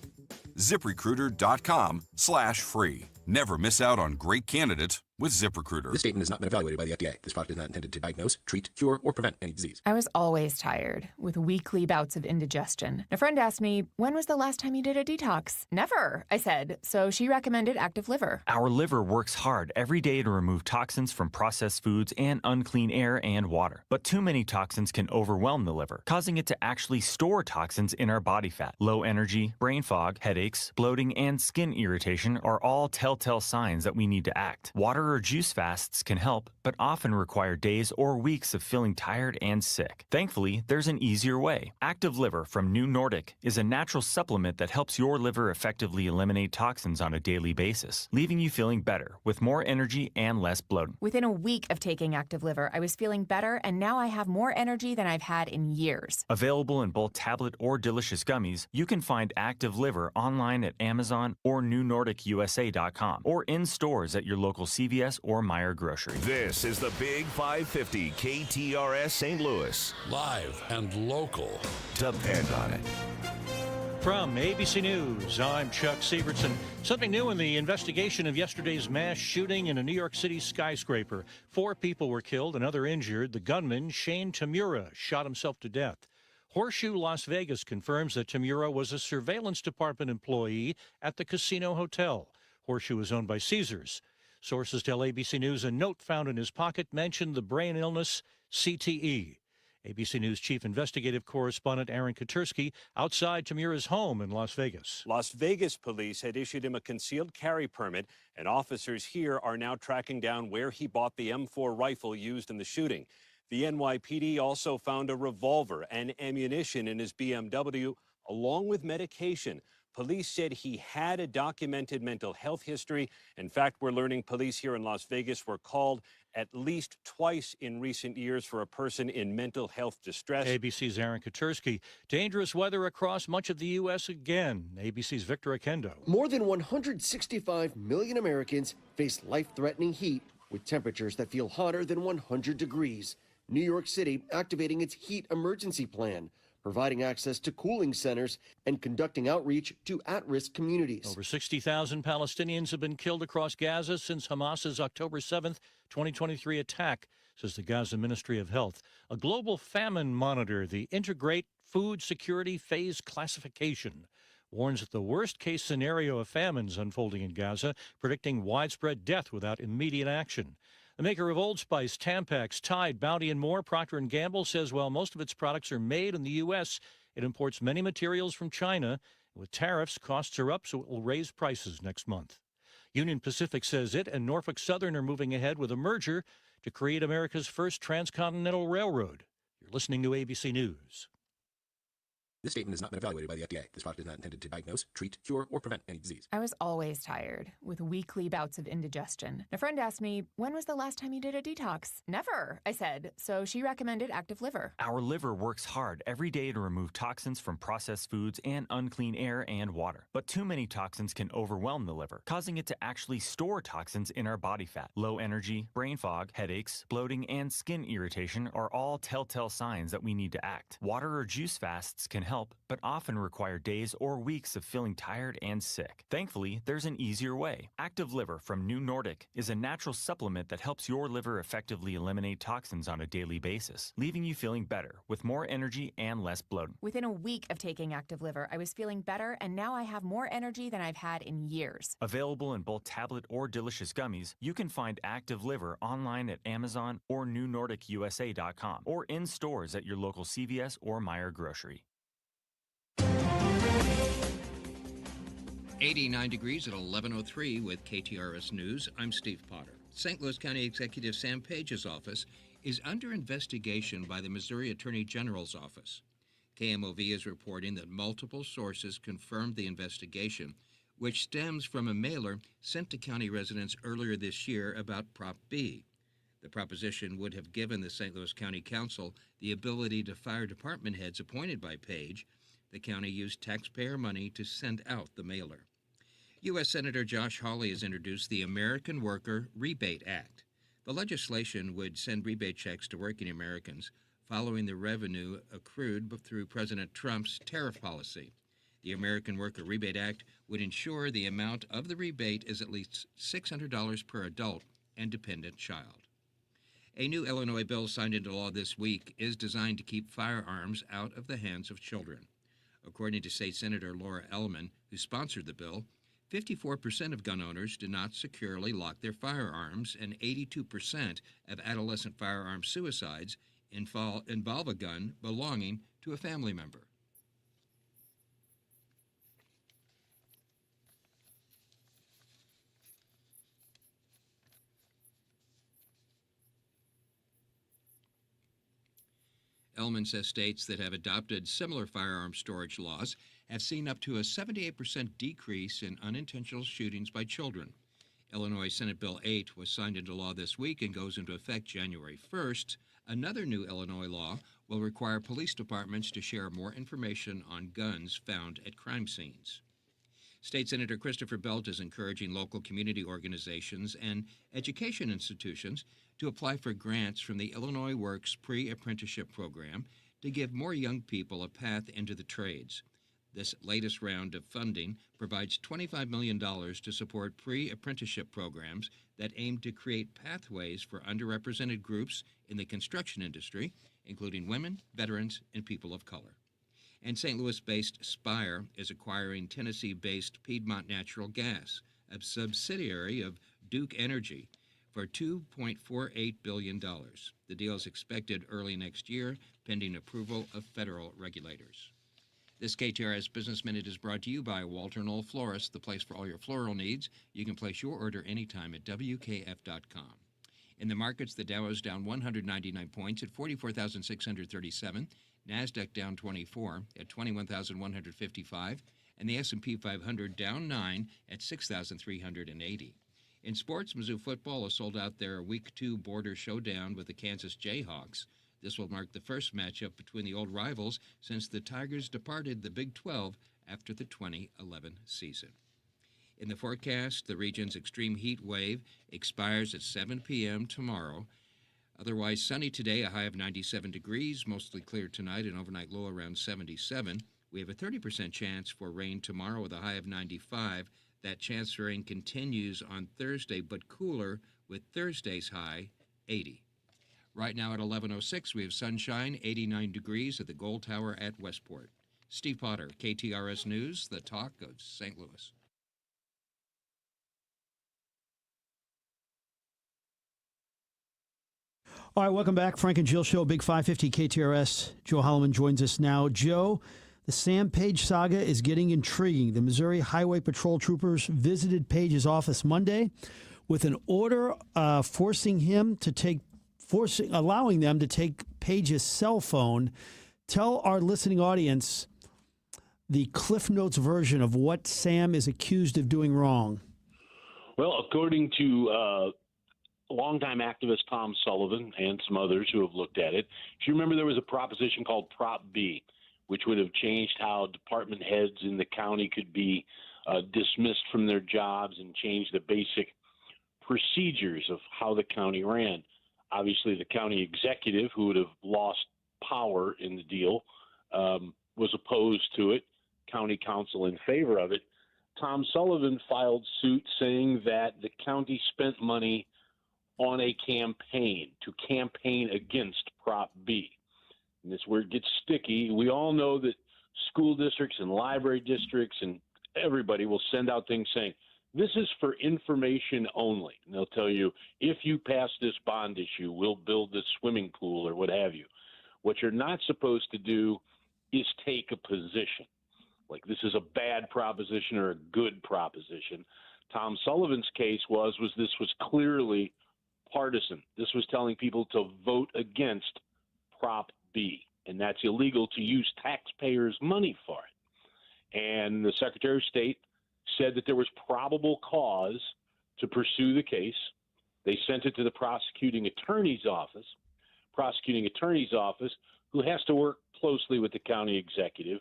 ZipRecruiter.com/free. Never miss out on great candidates with ZipRecruiter. This statement has not been evaluated by the FDA. This product is not intended to diagnose, treat, cure, or prevent any disease. I was always tired, with weekly bouts of indigestion. A friend asked me, when was the last time you did a detox? Never, I said. So she recommended Active Liver. Our liver works hard every day to remove toxins from processed foods and unclean air and water. But too many toxins can overwhelm the liver, causing it to actually store toxins in our body fat. Low energy, brain fog, headaches, bloating, and skin irritation are all telltale signs that we need to act. Water or juice fasts can help, but often require days or weeks of feeling tired and sick. Thankfully, there's an easier way. Active Liver from New Nordic is a natural supplement that helps your liver effectively eliminate toxins on a daily basis, leaving you feeling better with more energy and less bloating. Within a week of taking Active Liver, I was feeling better, and now I have more energy than I've had in years. Available in both tablet or delicious gummies, you can find Active Liver online at Amazon or NewNordicUSA.com or in stores at your local CVS or Meijer grocery. This is the Big 550 KTRS St. Louis. Live and local. Depend on it. From ABC News, I'm Chuck Sievertson. Something new in the investigation of yesterday's mass shooting in a New York City skyscraper. 4 people were killed, another injured. The gunman, Shane Tamura, shot himself to death. Horseshoe Las Vegas confirms that Tamura was a surveillance department employee at the Casino Hotel. Horseshoe is owned by Caesars. Sources tell ABC News a note found in his pocket mentioned the brain illness CTE. ABC News chief investigative correspondent Aaron Katersky outside Tamura's home in Las Vegas. Las Vegas police had issued him a concealed carry permit, and officers here are now tracking down where he bought the M4 rifle used in the shooting. The NYPD also found a revolver and ammunition in his BMW, along with medication. Police said he had a documented mental health history. In fact, we're learning police here in Las Vegas were called at least twice in recent years for a person in mental health distress. ABC's Aaron Katersky. Dangerous weather across much of the U.S. again. ABC's Victor Akendo. More than 165 million Americans face life-threatening heat with temperatures that feel hotter than 100 degrees. New York City activating its heat emergency plan, providing access to cooling centers and conducting outreach to at-risk communities. Over 60,000 Palestinians have been killed across Gaza since Hamas's October 7th, 2023 attack, says the Gaza Ministry of Health. A global famine monitor, the Integrate Food Security Phase Classification, warns that the worst-case scenario of famines unfolding in Gaza, predicting widespread death without immediate action. The maker of Old Spice, Tampax, Tide, Bounty, and more, Procter & Gamble, says while most of its products are made in the U.S., it imports many materials from China. With tariffs, costs are up, so it will raise prices next month. Union Pacific says it and Norfolk Southern are moving ahead with a merger to create America's first transcontinental railroad. You're listening to ABC News. This statement has not been evaluated by the FDA. This product is not intended to diagnose, treat, cure, or prevent any disease. I was always tired, with weekly bouts of indigestion. A friend asked me, when was the last time you did a detox? Never, I said, so she recommended Active Liver. Our liver works hard every day to remove toxins from processed foods and unclean air and water. But too many toxins can overwhelm the liver, causing it to actually store toxins in our body fat. Low energy, brain fog, headaches, bloating, and skin irritation are all telltale signs that we need to act. Water or juice fasts can help, but often require days or weeks of feeling tired and sick. Thankfully, there's an easier way. Active Liver from New Nordic is a natural supplement that helps your liver effectively eliminate toxins on a daily basis, leaving you feeling better with more energy and less bloating. Within a week of taking Active Liver, I was feeling better, and now I have more energy than I've had in years. Available in both tablet or delicious gummies, you can find Active Liver online at Amazon or NewNordicUSA.com or in stores at your local CVS or Meijer grocery. 89 degrees at 11:03 with KTRS News. I'm Steve Potter. St. Louis County Executive Sam Page's office is under investigation by the Missouri Attorney General's office. KMOV is reporting that multiple sources confirmed the investigation, which stems from a mailer sent to county residents earlier this year about Prop B. The proposition would have given the St. Louis County Council the ability to fire department heads appointed by Page. The county used taxpayer money to send out the mailer. U.S. Senator Josh Hawley has introduced the American Worker Rebate Act. The legislation would send rebate checks to working Americans following the revenue accrued through President Trump's tariff policy. The American Worker Rebate Act would ensure the amount of the rebate is at least $600 per adult and dependent child. A new Illinois bill signed into law this week is designed to keep firearms out of the hands of children. According to State Senator Laura Ellman, who sponsored the bill, 54% of gun owners do not securely lock their firearms, and 82% of adolescent firearm suicides involve a gun belonging to a family member. Ellman says states that have adopted similar firearm storage laws have seen up to a 78% decrease in unintentional shootings by children. Illinois Senate Bill 8 was signed into law this week and goes into effect January 1st. Another new Illinois law will require police departments to share more information on guns found at crime scenes. State Senator Christopher Belt is encouraging local community organizations and education institutions to apply for grants from the Illinois Works pre-apprenticeship program to give more young people a path into the trades. This latest round of funding provides $25 million to support pre-apprenticeship programs that aim to create pathways for underrepresented groups in the construction industry, including women, veterans, and people of color. And St. Louis-based Spire is acquiring Tennessee-based Piedmont Natural Gas, a subsidiary of Duke Energy, for $2.48 billion. The deal is expected early next year, pending approval of federal regulators. This KTRS Business Minute is brought to you by Walter Knoll Florist, the place for all your floral needs. You can place your order anytime at WKF.com. In the markets, the Dow is down 199 points at 44,637. NASDAQ down 24 at 21,155. And the S&P 500 down 9 at 6,380. In sports, Mizzou football has sold out their Week 2 border showdown with the Kansas Jayhawks. This will mark the first matchup between the old rivals since the Tigers departed the Big 12 after the 2011 season. In the forecast, the region's extreme heat wave expires at 7 p.m. tomorrow. Otherwise sunny today, a high of 97 degrees, mostly clear tonight, an overnight low around 77. We have a 30% chance for rain tomorrow with a high of 95. That chance for rain continues on Thursday, but cooler with Thursday's high 80. Right now at 11:06, we have sunshine, 89 degrees at the Gold Tower at Westport. Steve Potter, KTRS News, the talk of St. Louis. All right, welcome back. Frank and Jill Show, Big 550 KTRS. Joe Holloman joins us now. Joe, the Sam Page saga is getting intriguing. The Missouri Highway Patrol troopers visited Page's office Monday with an order allowing them to take Page's cell phone. Tell our listening audience the Cliff Notes version of what Sam is accused of doing wrong? Well, according to longtime activist Tom Sullivan and some others who have looked at it, if you remember, there was a proposition called Prop B, which would have changed how department heads in the county could be dismissed from their jobs and change the basic procedures of how the county ran. Obviously, the county executive, who would have lost power in the deal, was opposed to it. County council in favor of it. Tom Sullivan filed suit saying that the county spent money on a campaign to campaign against Prop B. And this is where it gets sticky. We all know that school districts and library districts and everybody will send out things saying, this is for information only. And they'll tell you, if you pass this bond issue, we'll build this swimming pool or what have you. What you're not supposed to do is take a position. Like this is a bad proposition or a good proposition. Tom Sullivan's case was this was clearly partisan. This was telling people to vote against Prop B, and that's illegal to use taxpayers' money for it. And the Secretary of State said that there was probable cause to pursue the case. They sent it to the prosecuting attorney's office. Prosecuting attorney's office, who has to work closely with the county executive,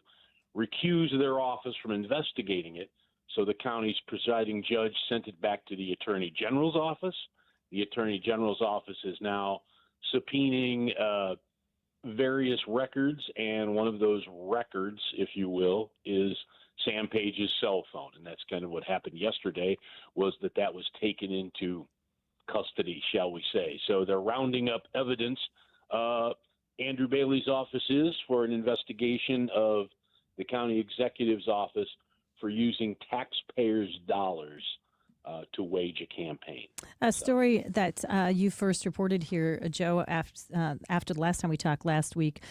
recused their office from investigating it. So the county's presiding judge sent it back to the Attorney General's office. The Attorney General's office is now subpoenaing various records, and one of those records, if you will, is Sam Page's cell phone. And that's kind of what happened yesterday, was that was taken into custody, shall we say. So they're rounding up evidence. Andrew Bailey's office is for an investigation of the county executive's office for using taxpayers' dollars to wage a campaign. A story that you first reported here, Joe, after the last time we talked last week.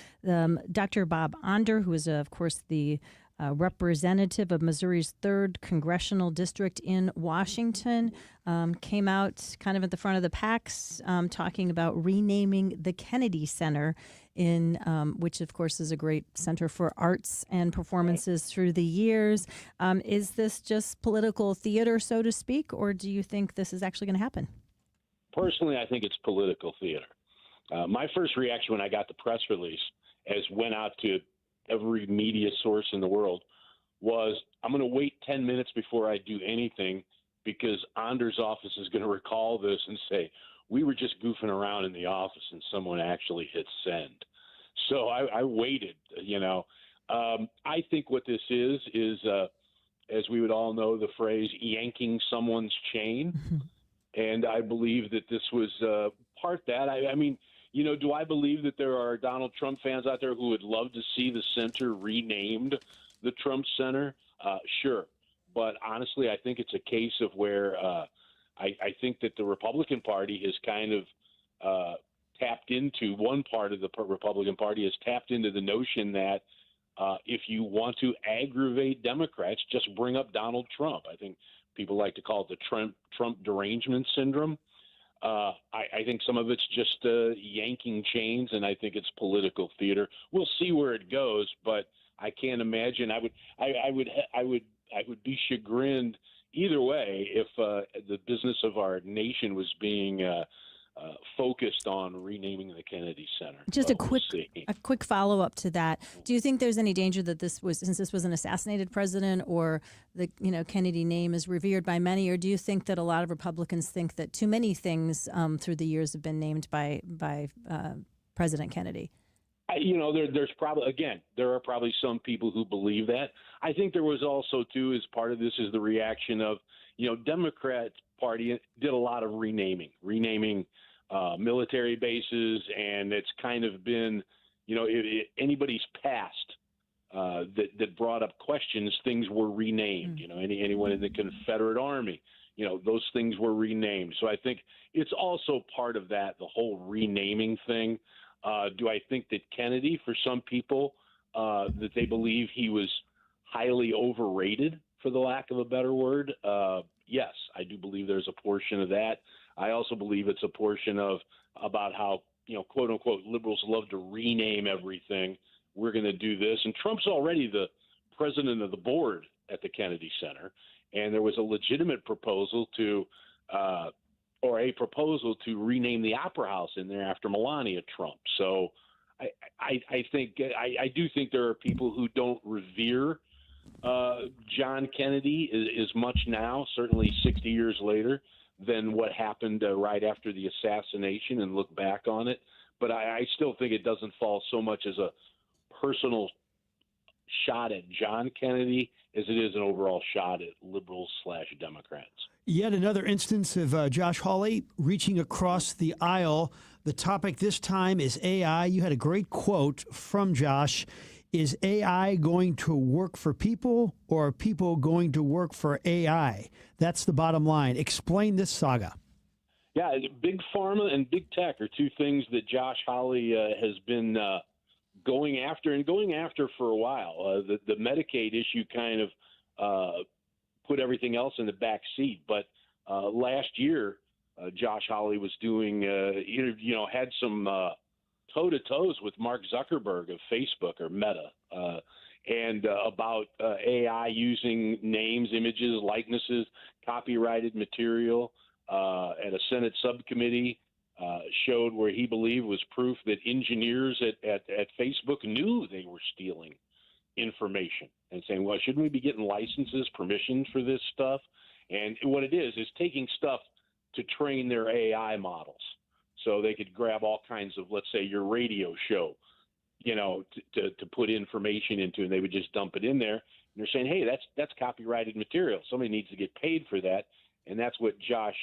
Dr. Bob Onder, who is, of course, the representative of Missouri's 3rd Congressional District in Washington, came out kind of at the front of the packs talking about renaming the Kennedy Center, which, of course, is a great center for arts and performances through the years. Is this just political theater, so to speak, or do you think this is actually going to happen? Personally, I think it's political theater. My first reaction when I got the press release, as went out to every media source in the world, was I'm going to wait 10 minutes before I do anything, because Onder's office is going to recall this and say, we were just goofing around in the office and someone actually hit send. So I waited, I think what this is, as we would all know, the phrase yanking someone's chain. And I believe that this was part that. I mean, do I believe that there are Donald Trump fans out there who would love to see the center renamed the Trump Center? Sure. But honestly, I think it's a case of where I think that the Republican Party has kind of tapped into, one part of the Republican Party has tapped into the notion that if you want to aggravate Democrats, just bring up Donald Trump. I think people like to call it the Trump derangement syndrome. I think some of it's just yanking chains, and I think it's political theater. We'll see where it goes, but I can't imagine. I would be chagrined either way if the business of our nation was being focused on renaming the Kennedy Center. Just a quick follow up to that. Do you think there's any danger that since this was an assassinated president, or the Kennedy name is revered by many, or do you think that a lot of Republicans think that too many things through the years have been named by President Kennedy? There's probably, again, there are probably some people who believe that. I think there was also, too, as part of this is the reaction of, Democrat Party did a lot of renaming military bases, and it's kind of been, anybody's past that brought up questions, things were renamed. Anyone in the Confederate Army, those things were renamed. So I think it's also part of that, the whole renaming thing. Do I think that Kennedy, for some people, that they believe he was highly overrated, for the lack of a better word? Yes, I do believe there's a portion of that. I also believe it's a portion about how, quote unquote, liberals love to rename everything. We're going to do this. And Trump's already the president of the board at the Kennedy Center, and there was a legitimate proposal to rename the Opera House in there after Melania Trump. So I do think there are people who don't revere John Kennedy as much now, certainly 60 years later, than what happened right after the assassination and look back on it. But I still think it doesn't fall so much as a personal shot at John Kennedy as it is an overall shot at liberals/Democrats. Yet another instance of Josh Hawley reaching across the aisle. The topic this time is AI. You had a great quote from Josh. Is AI going to work for people, or are people going to work for AI? That's the bottom line. Explain this saga. Yeah, big pharma and big tech are two things that Josh Hawley has been going after for a while. The Medicaid issue kind of put everything else in the back seat. But last year, Josh Hawley was doing, had some toe-to-toes with Mark Zuckerberg of Facebook, or Meta, and about AI using names, images, likenesses, copyrighted material at a Senate subcommittee. Showed where he believed was proof that engineers at Facebook knew they were stealing information, and saying, well, shouldn't we be getting licenses, permissions for this stuff? And what it is taking stuff to train their AI models. So they could grab all kinds of, let's say, your radio show, to put information into, and they would just dump it in there. And they're saying, hey, that's copyrighted material. Somebody needs to get paid for that. And that's what Josh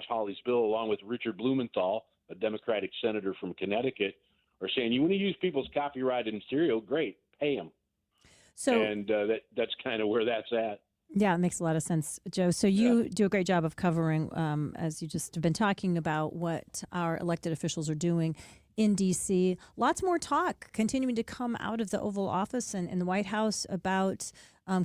Hawley's bill, along with Richard Blumenthal, a Democratic senator from Connecticut, are saying, you want to use people's copyrighted material? Great, pay them. And that's kind of where that's at. Yeah, it makes a lot of sense, Joe. So you do a great job of covering, as you just have been talking about, what our elected officials are doing in D.C. Lots more talk continuing to come out of the Oval Office and in the White House about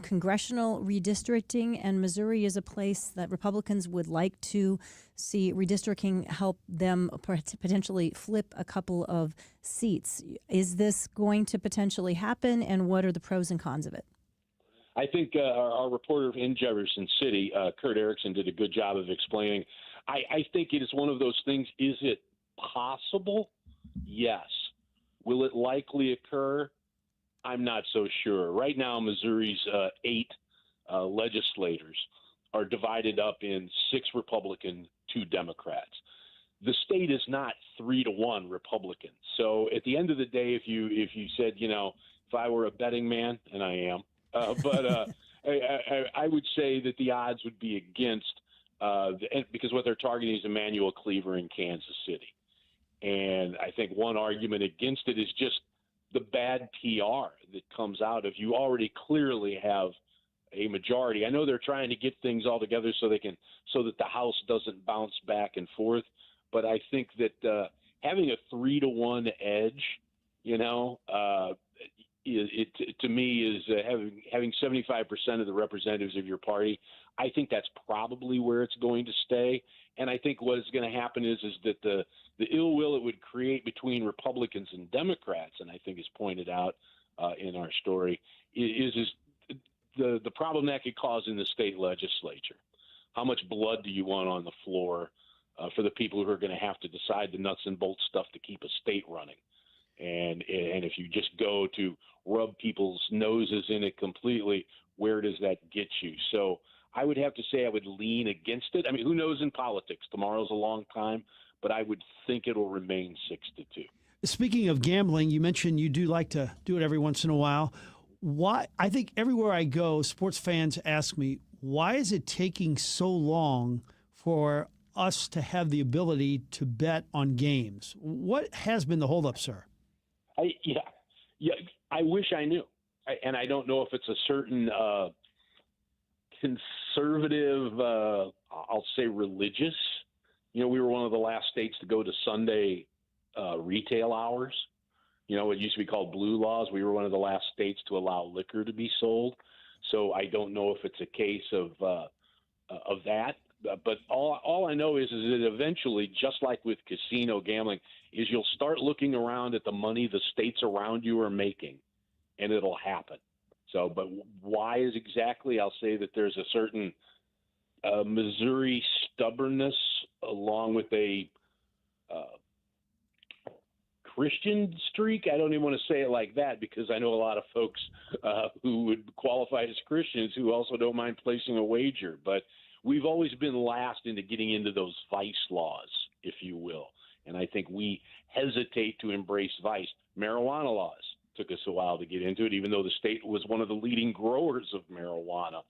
congressional redistricting, and Missouri is a place that Republicans would like to see redistricting help them potentially flip a couple of seats. Is this going to potentially happen, and what are the pros and cons of it? I think our reporter in Jefferson City, Kurt Erickson, did a good job of explaining. I think it is one of those things. Is it possible? Yes. Will it likely occur? I'm not so sure. Right now, Missouri's 8 legislators are divided up in 6 Republican, 2 Democrats. The state is not 3-1 Republican. So at the end of the day, if you said, if I were a betting man, and I am, I would say that the odds would be against, because what they're targeting is Emmanuel Cleaver in Kansas City. And I think one argument against it is just the bad PR that comes out if you already clearly have a majority. I know they're trying to get things all together so that the House doesn't bounce back and forth. But I think that having a 3-1 edge, to me is having 75% of the representatives of your party. I think that's probably where it's going to stay. And I think what is going to happen is that the ill will it would create between Republicans and Democrats, and I think is pointed out in our story, is the problem that could cause in the state legislature. How much blood do you want on the floor for the people who are going to have to decide the nuts and bolts stuff to keep a state running? And if you just go to rub people's noses in it completely, where does that get you? So I would have to say I would lean against it. I mean, who knows in politics? Tomorrow's a long time, but I would think it'll remain 6-2. Speaking of gambling, you mentioned you do like to do it every once in a while. Why? I think everywhere I go, sports fans ask me, why is it taking so long for us to have the ability to bet on games? What has been the holdup, sir? I wish I knew. And I don't know if it's a certain conservative, I'll say religious. We were one of the last states to go to Sunday retail hours. It used to be called blue laws. We were one of the last states to allow liquor to be sold. So I don't know if it's a case of that. But all I know is that eventually, just like with casino gambling, is you'll start looking around at the money the states around you are making, and it'll happen. So, but why is exactly? I'll say that there's a certain Missouri stubbornness along with a Christian streak. I don't even want to say it like that because I know a lot of folks who would qualify as Christians who also don't mind placing a wager. But we've always been last into getting into those vice laws, if you will. And I think we hesitate to embrace vice. Marijuana laws took us a while to get into it, even though the state was one of the leading growers of marijuana,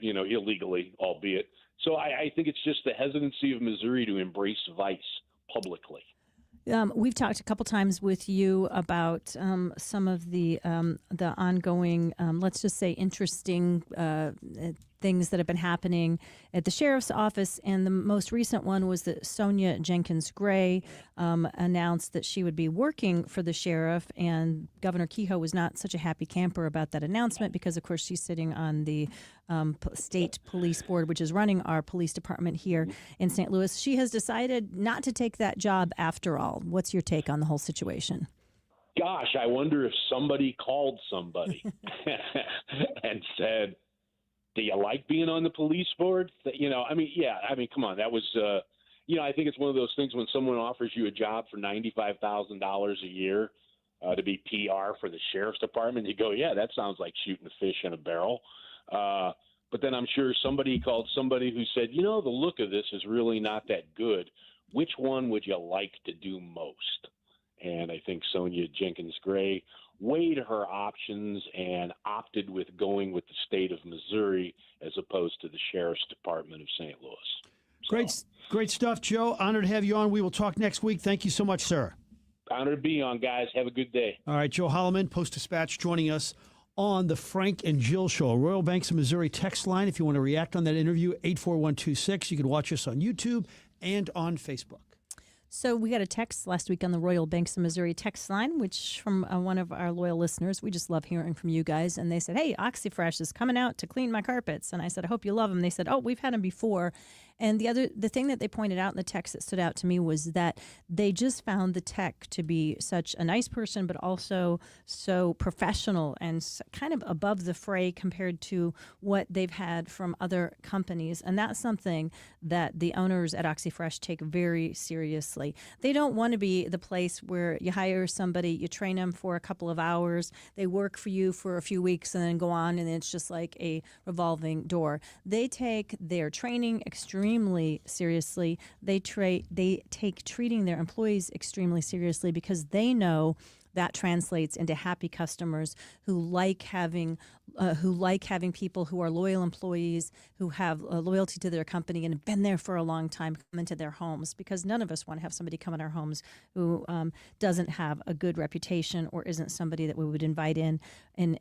illegally, albeit. So I think it's just the hesitancy of Missouri to embrace vice publicly. We've talked a couple times with you about some of the ongoing, let's just say, interesting things that have been happening at the sheriff's office. And the most recent one was that Sonia Jenkins Gray announced that she would be working for the sheriff. And Governor Kehoe was not such a happy camper about that announcement because, of course, she's sitting on the state police board, which is running our police department here in St. Louis. She has decided not to take that job after all. What's your take on the whole situation? Gosh, I wonder if somebody called somebody and said, do you like being on the police board? Come on. That was, I think it's one of those things when someone offers you a job for $95,000 a year to be PR for the sheriff's department, you go, yeah, that sounds like shooting a fish in a barrel. But then I'm sure somebody called somebody who said, the look of this is really not that good. Which one would you like to do most? And I think Sonia Jenkins Gray weighed her options and opted with going with the state of Missouri as opposed to the Sheriff's Department of St. Louis. So, Great stuff, Joe. Honored to have you on. We will talk next week. Thank you so much, sir. Honored to be on, guys. Have a good day. All right, Joe Holloman, Post-Dispatch, joining us on the Frank and Jill Show. Royal Banks of Missouri text line. If you want to react on that interview, 84126. You can watch us on YouTube and on Facebook. So we got a text last week on the Royal Banks of Missouri text line, which from one of our loyal listeners. We just love hearing from you guys. And they said, hey, OxyFresh is coming out to clean my carpets. And I said, I hope you love them. They said, oh, we've had them before. And the thing that they pointed out in the text that stood out to me was that they just found the tech to be such a nice person, but also so professional and kind of above the fray compared to what they've had from other companies. And that's something that the owners at OxyFresh take very seriously. They don't want to be the place where you hire somebody, you train them for a couple of hours, they work for you for a few weeks and then go on, and it's just like a revolving door. They take their training extremely seriously. They take treating their employees extremely seriously because they know that translates into happy customers who like having people who are loyal employees, who have loyalty to their company and have been there for a long time, come into their homes, because none of us want to have somebody come in our homes who doesn't have a good reputation or isn't somebody that we would invite in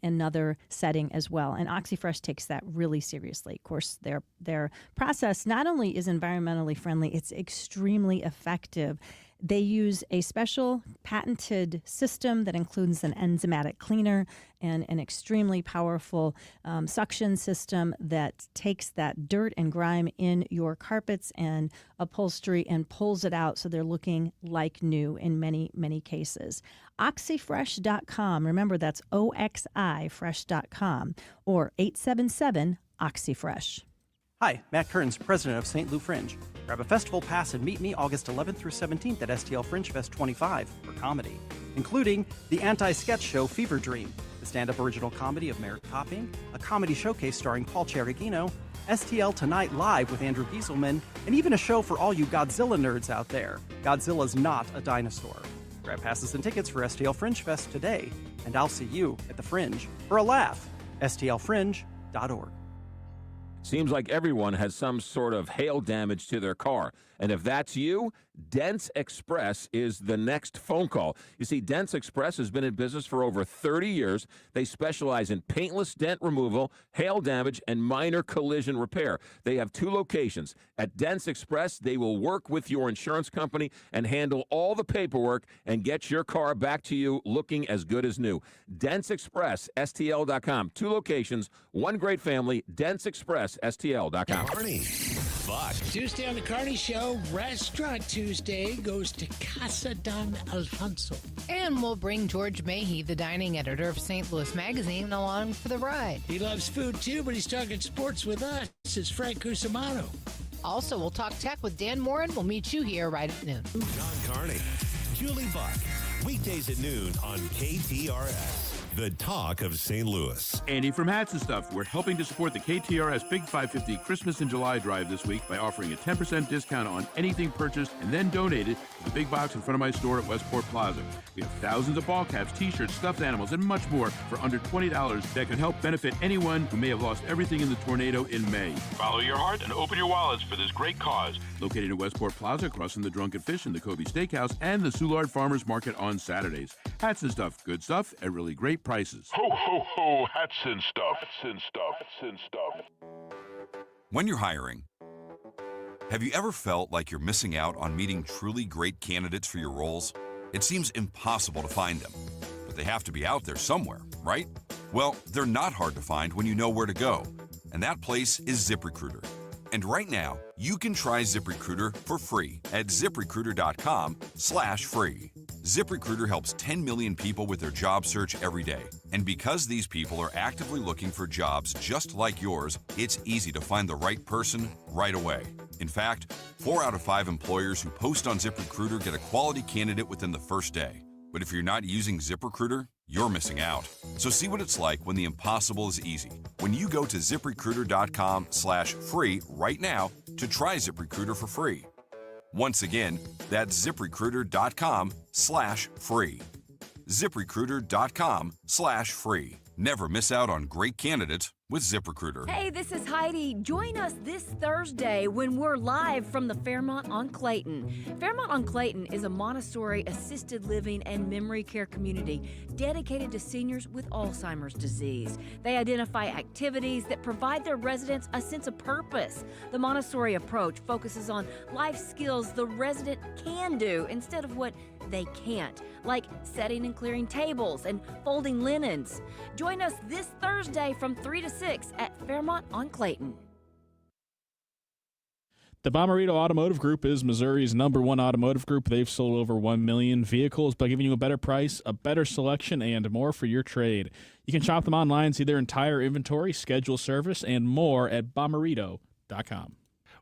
another setting as well. And OxyFresh takes that really seriously. Of course, their process not only is environmentally friendly, it's extremely effective. They use a special patented system that includes an enzymatic cleaner and an extremely powerful suction system that takes that dirt and grime in your carpets and upholstery and pulls it out so they're looking like new in many, many cases. OxyFresh.com. Remember, that's OXIFresh.com or 877-OxyFresh. Hi, Matt Kearns, president of St. Lou Fringe. Grab a festival pass and meet me August 11th through 17th at STL Fringe Fest 25 for comedy, including the anti-sketch show Fever Dream, the stand-up original comedy of Merrick Topping, a comedy showcase starring Paul Cherigino, STL Tonight Live with Andrew Gieselman, and even a show for all you Godzilla nerds out there. Godzilla's not a dinosaur. Grab passes and tickets for STL Fringe Fest today, and I'll see you at the Fringe for a laugh. STLFringe.org. Seems like everyone has some sort of hail damage to their car. And if that's you, Dents Express is the next phone call. You see, Dents Express has been in business for over 30 years. They specialize in paintless dent removal, hail damage, and minor collision repair. They have 2 locations. At Dents Express, they will work with your insurance company and handle all the paperwork and get your car back to you looking as good as new. Dents Express, STL.com. 2 locations, 1 great family, Dents Express, STL.com. Barney, Buck. Tuesday on the Carney Show, Restaurant Tuesday goes to Casa Don Alfonso. And we'll bring George Mahey, the dining editor of St. Louis Magazine, along for the ride. He loves food too, but he's talking sports with us. It's Frank Cusimano. Also, we'll talk tech with Dan Morin. We'll meet you here right at noon. John Carney, Julie Buck. Weekdays at noon on KTRS. The talk of St. Louis. Andy from Hats and Stuff. We're helping to support the KTRS Big 550 Christmas in July drive this week by offering a 10% discount on anything purchased and then donated to the big box in front of my store at Westport Plaza. We have thousands of ball caps, t-shirts, stuffed animals, and much more for under $20 that can help benefit anyone who may have lost everything in the tornado in May. Follow your heart and open your wallets for this great cause. Located at Westport Plaza, across from the Drunken Fish and the Kobe Steakhouse and the Soulard Farmers Market on Saturdays. Hats and Stuff. Good stuff at really great prices. Ho, ho, ho, hats and stuff, hats and stuff, hats and stuff. When you're hiring, have you ever felt like you're missing out on meeting truly great candidates for your roles? It seems impossible to find them, but they have to be out there somewhere, right? Well, they're not hard to find when you know where to go, and that place is ZipRecruiter. And right now, you can try ZipRecruiter for free at ZipRecruiter.com/free. ZipRecruiter helps 10 million people with their job search every day. And because these people are actively looking for jobs just like yours, it's easy to find the right person right away. In fact, 4 out of 5 employers who post on ZipRecruiter get a quality candidate within the first day. But if you're not using ZipRecruiter, you're missing out. So see what it's like when the impossible is easy. When you go to ZipRecruiter.com/free right now to try ZipRecruiter for free. Once again, that's ZipRecruiter.com/free. ZipRecruiter.com/free. Never miss out on great candidates with ZipRecruiter. Hey, this is Heidi. Join us this Thursday when we're live from the Fairmont on Clayton. Fairmont on Clayton is a Montessori assisted living and memory care community dedicated to seniors with Alzheimer's disease. They identify activities that provide their residents a sense of purpose. The Montessori approach focuses on life skills the resident can do instead of what they can't, like setting and clearing tables and folding linens. Join us this Thursday from 3 to 6 at Fairmont on Clayton. The Bommarito Automotive Group is Missouri's #1 automotive group. They've sold over 1 million vehicles by giving you a better price, a better selection, and more for your trade. You can shop them online, see their entire inventory, schedule service, and more at bommarito.com.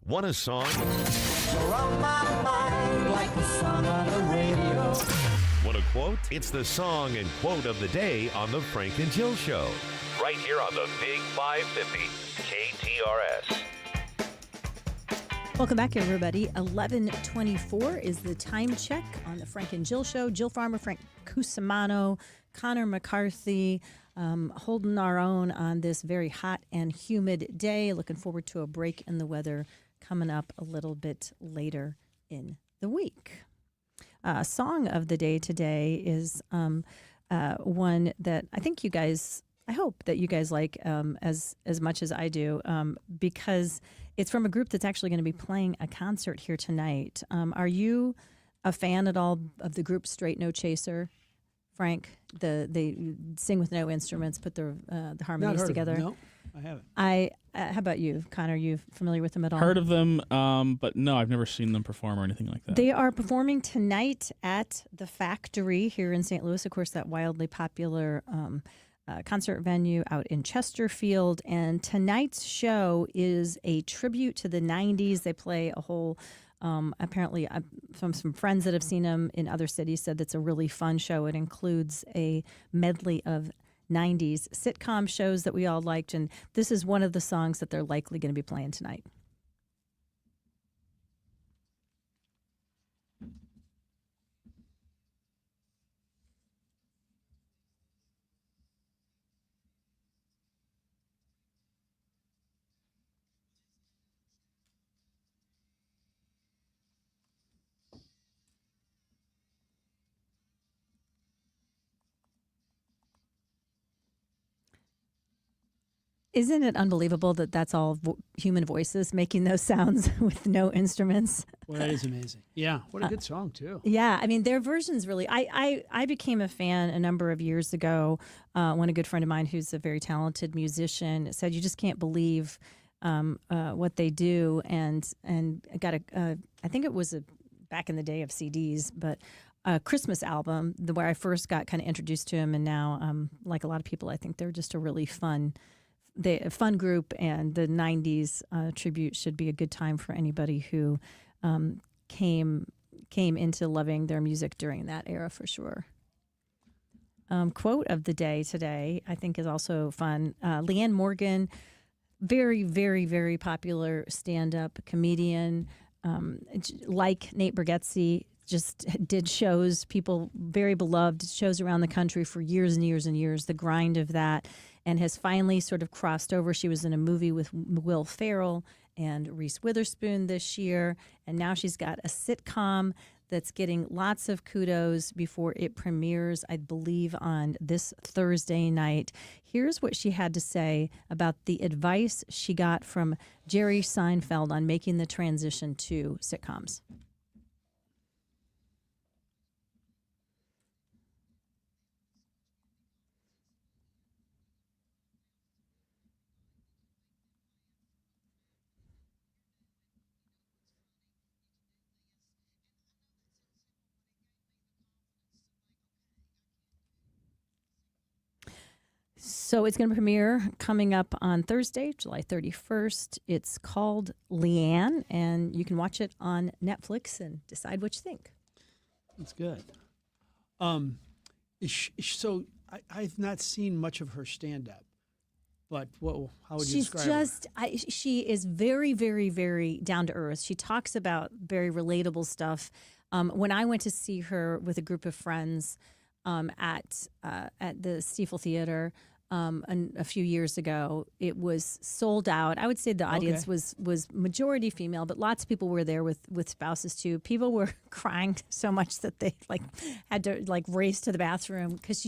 Want a song? Around my mind like the song on the radio. Want a quote? It's the song and quote of the day on the Frank and Jill Show. Right here on the Big 550, KTRS. Welcome back, everybody. 11:24 is the time check on the Frank and Jill Show. Jill Farmer, Frank Cusimano, Connor McCarthy, holding our own on this very hot and humid day. Looking forward to a break in the weather coming up a little bit later in the week. Song of the day today is one that I think you guys, I hope that you guys like as much as I do, because it's from a group that's actually going to be playing a concert here tonight. Are you a fan at all of the group Straight No Chaser, Frank? They sing with no instruments, put the harmonies together. No, I haven't. How about you, Connor? Are you familiar with them at all? Heard of them, but no, I've never seen them perform or anything like that. They are performing tonight at the Factory here in St. Louis. Of course, that wildly popular concert venue out in Chesterfield. And tonight's show is a tribute to the 90s. They play a whole, apparently from some friends that have seen them in other cities said that's a really fun show. It includes a medley of 90s sitcom shows that we all liked. And this is one of the songs that they're likely going to be playing tonight. Isn't it unbelievable that that's all human voices making those sounds with no instruments? Well, that is amazing. Yeah, what a good song, too. Yeah, I mean, their versions really... I became a fan a number of years ago when a good friend of mine who's a very talented musician said, you just can't believe what they do, and I got I think it was back in the day of CDs, but a Christmas album where I first got kind of introduced to him, and now like a lot of people, I think they're just a really fun group, and the 90s tribute should be a good time for anybody who came into loving their music during that era for sure. Quote of the day today, I think, is also fun. Leanne Morgan, very, very, very popular stand-up comedian, like Nate Bargatze, just did shows, people very beloved shows around the country for years and years and years, the grind of that, and has finally sort of crossed over. She was in a movie with Will Ferrell and Reese Witherspoon this year, and now she's got a sitcom that's getting lots of kudos before it premieres, I believe, on this Thursday night. Here's what she had to say about the advice she got from Jerry Seinfeld on making the transition to sitcoms. So it's going to premiere coming up on Thursday, July 31st. It's called Leanne, and you can watch it on Netflix and decide what you think. That's good. So I've not seen much of her stand-up, but how would you describe her? She is very, very, very down to earth. She talks about very relatable stuff. When I went to see her with a group of friends at the Stiefel Theater a few years ago, it was sold out. I would say the audience was majority female, but lots of people were there with spouses too. People were crying so much that they had to race to the bathroom, because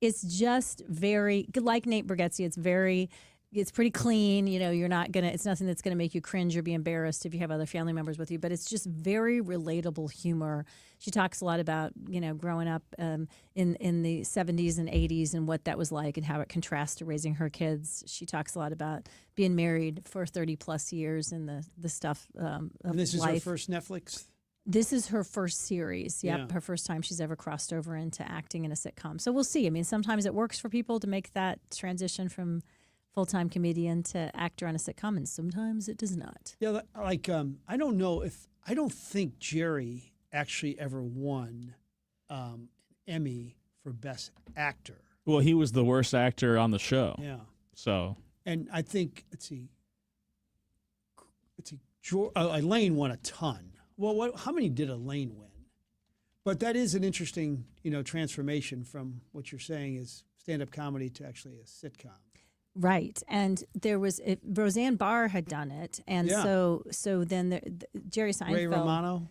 it's just very, like Nate Bargatze, it's pretty clean. It's nothing that's going to make you cringe or be embarrassed if you have other family members with you, but it's just very relatable humor. She talks a lot about, growing up in the 70s and 80s and what that was like and how it contrasts to raising her kids. She talks a lot about being married for 30 plus years and the stuff of and this life. Is her first Netflix? This is her first series. Yep, Yeah. her first time she's ever crossed over into acting in a sitcom. So we'll see. I mean, sometimes it works for people to make that transition from full-time comedian to actor on a sitcom, and sometimes it does not. Yeah, I don't think Jerry actually ever won an Emmy for Best Actor. Well, he was the worst actor on the show. Yeah. So. And I think, Elaine won a ton. Well, how many did Elaine win? But that is an interesting, transformation from what you're saying is stand-up comedy to actually a sitcom. Right, and there was Roseanne Barr had done it, and so then Jerry Seinfeld, Ray Romano.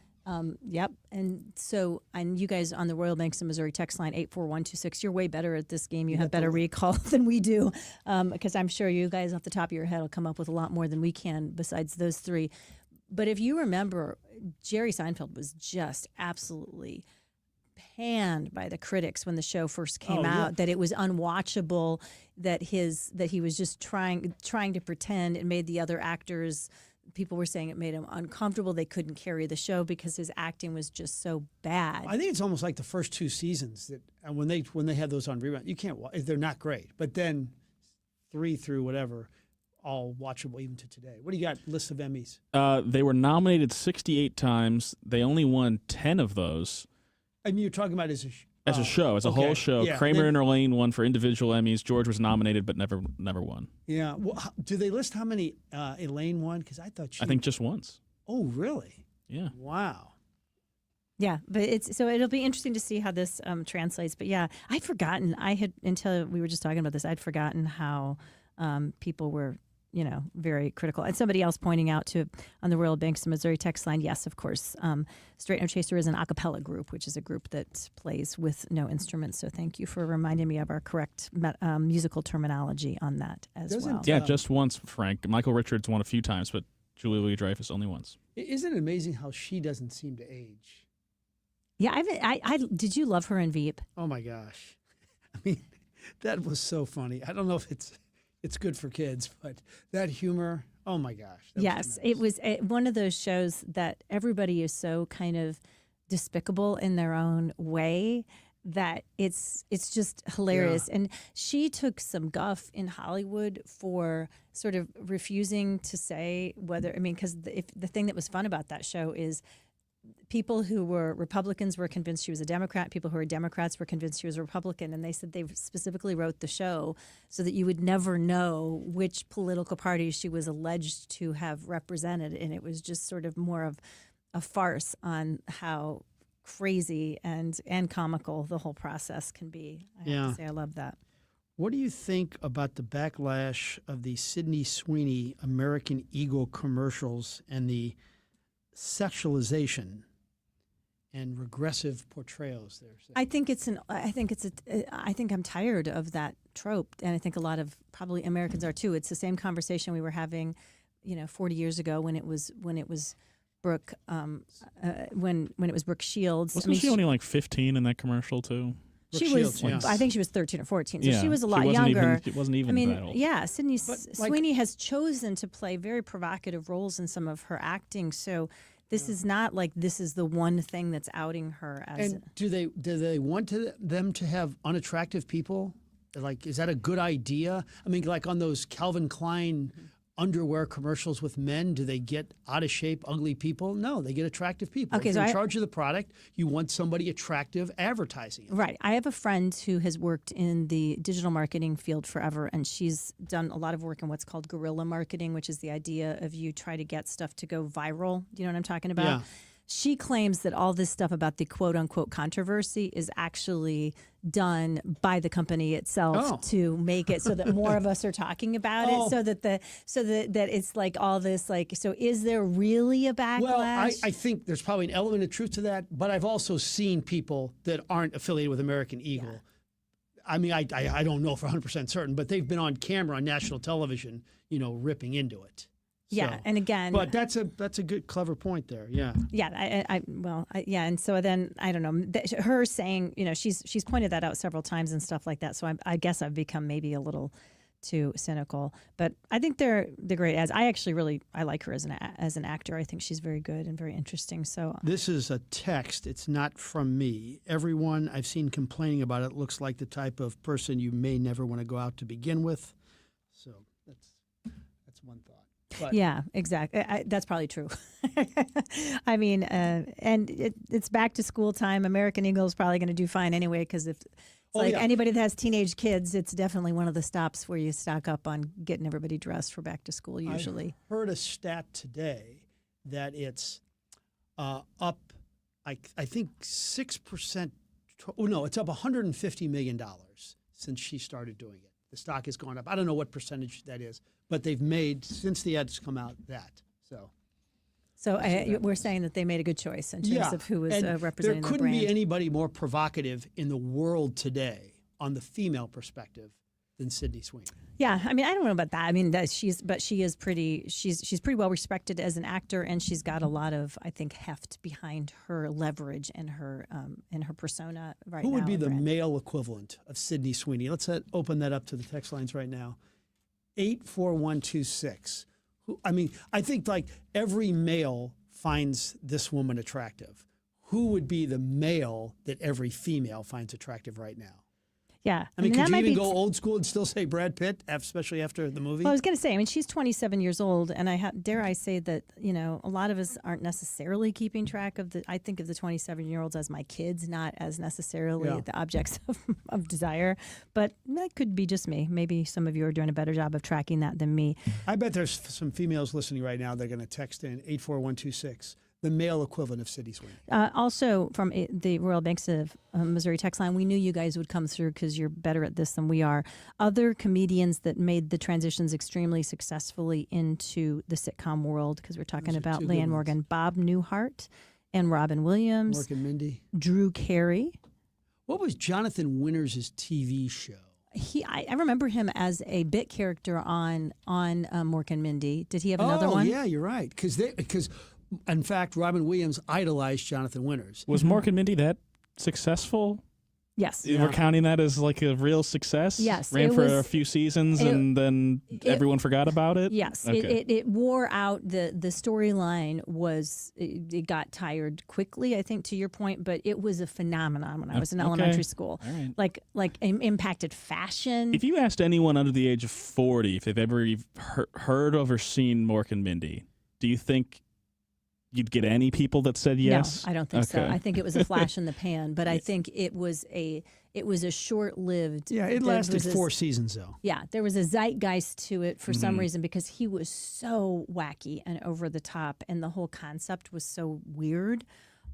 Yep, and you guys on the Royal Banks of Missouri text line 84126. You're way better at this game. You have better recall than we do, because I'm sure you guys off the top of your head will come up with a lot more than we can besides those three. But if you remember, Jerry Seinfeld was just absolutely panned by the critics when the show first came out, that it was unwatchable, that he was just trying to pretend. It made the other actors, people were saying it made them uncomfortable. They couldn't carry the show because his acting was just so bad. I think it's almost like the first two seasons that when they had those on rerun, you can't watch. They're not great, but then 3 through whatever, all watchable even to today. What do you got? List of Emmys. They were nominated 68 times. They only won 10 of those. I mean, you're talking about as a show, as a whole show. Yeah. Kramer and Elaine won for individual Emmys. George was nominated but never won. Yeah. Well, do they list how many Elaine won? Because I thought I think just once. Oh, really? Yeah. Wow. Yeah, but it'll be interesting to see how this translates. But yeah, I'd forgotten. Until we were just talking about this, I'd forgotten how people were, very critical. And somebody else pointing out on the Royal Banks of Missouri text line, yes, of course, Straight No Chaser is an a cappella group, which is a group that plays with no instruments. So thank you for reminding me of our correct musical terminology on that as well. Yeah, just once, Frank. Michael Richards won a few times, but Julia Louis-Dreyfus only once. Isn't it amazing how she doesn't seem to age? Yeah, did you love her in Veep? Oh my gosh. I mean, that was so funny. I don't know if it's it's good for kids, but that humor, oh my gosh. Yes, it was one of those shows that everybody is so kind of despicable in their own way that it's just hilarious. And she took some guff in Hollywood for sort of refusing to say whether, because the thing that was fun about that show is people who were Republicans were convinced she was a Democrat. People who were Democrats were convinced she was a Republican. And they said they specifically wrote the show so that you would never know which political party she was alleged to have represented. And it was just sort of more of a farce on how crazy and comical the whole process can be. I have to say I love that. What do you think about the backlash of the Sydney Sweeney American Eagle commercials and the sexualization and regressive portrayals there? I think I'm tired of that trope, and I think a lot of probably Americans are too. It's the same conversation we were having, 40 years ago when it was Brooke, when it was Brooke Shields. Wasn't she only like 15 in that commercial too? She was, I think she was 13 or 14, so she was a lot younger. It wasn't even that old. Yeah, Sydney Sweeney has chosen to play very provocative roles in some of her acting, so this is not like this is the one thing that's outing her as. And do they want them to have unattractive people? Like, is that a good idea? I mean, like on those Calvin Klein underwear commercials with men, do they get out of shape, ugly people? No, they get attractive people. Okay, if you're in charge of the product, you want somebody attractive advertising it. Right. I have a friend who has worked in the digital marketing field forever, and she's done a lot of work in what's called guerrilla marketing, which is the idea of you try to get stuff to go viral. Do you know what I'm talking about? Yeah. She claims that all this stuff about the quote-unquote controversy is actually done by the company itself to make it so that more of us are talking about it, so that it's like all this so is there really a backlash? Well, I think there's probably an element of truth to that, but I've also seen people that aren't affiliated with American Eagle. Yeah. I mean, I don't know for 100% certain, but they've been on camera on national television, ripping into it. Yeah, and again, but that's a good, clever point there. Yeah, yeah, and so then I don't know. Her saying, she's pointed that out several times and stuff like that. So I guess I've become maybe a little too cynical. But I think they're great ads. I actually I like her as an actor. I think she's very good and very interesting. So this is a text. It's not from me. Everyone I've seen complaining about it looks like the type of person you may never want to go out to begin with. So that's one thought. But. Yeah, exactly. That's probably true. I mean, and it's back to school time. American Eagle is probably going to do fine anyway, because if it's anybody that has teenage kids, it's definitely one of the stops where you stock up on getting everybody dressed for back to school usually. I heard a stat today that it's up, I think 6%. It's up $150 million since she started doing it. The stock has gone up. I don't know what percentage that is, but they've made, since the ads come out, that. So we're saying that they made a good choice in terms of who was representing the brand. There couldn't be anybody more provocative in the world today on the female perspective than Sydney Sweeney. Yeah, I mean, I don't know about that. I mean, she's pretty well respected as an actor, and she's got a lot of, I think, heft behind her leverage and her persona right now. Who would be the male equivalent of Sydney Sweeney? Let's open that up to the text lines right now. 84126. I think like every male finds this woman attractive. Who would be the male that every female finds attractive right now? Yeah. I mean, could you even go old school and still say Brad Pitt, especially after the movie? Well, I was going to say, I mean, she's 27 years old, and dare I say that, a lot of us aren't necessarily keeping track of I think of the 27-year-olds as my kids, not as necessarily the objects of desire. But that could be just me. Maybe some of you are doing a better job of tracking that than me. I bet there's some females listening right now. They're going to text in 84126. The male equivalent of Sydney Sweeney. Also, from the Royal Banks of Missouri text line, we knew you guys would come through because you're better at this than we are. Other comedians that made the transitions extremely successfully into the sitcom world, because we're talking about Leanne Morgan, Bob Newhart and Robin Williams. Mork and Mindy. Drew Carey. What was Jonathan Winters' TV show? I remember him as a bit character on Mork and Mindy. Did he have another one? Oh, yeah, you're right. Because in fact, Robin Williams idolized Jonathan Winters. Was Mork and Mindy that successful? Yes. We're counting that as like a real success? Yes. Ran for a few seasons and then everyone forgot about it? Yes. Okay. It wore out. The storyline was, it got tired quickly, I think, to your point, but it was a phenomenon when I was in elementary school. All right. Like impacted fashion. If you asked anyone under the age of 40 if they've ever heard of or seen Mork and Mindy, do you think you'd get any people that said yes? No, I don't think so. I think it was a flash in the pan, but I think it was a short-lived. Yeah, it lasted 4 seasons though. Yeah, there was a zeitgeist to it for some reason because he was so wacky and over the top, and the whole concept was so weird.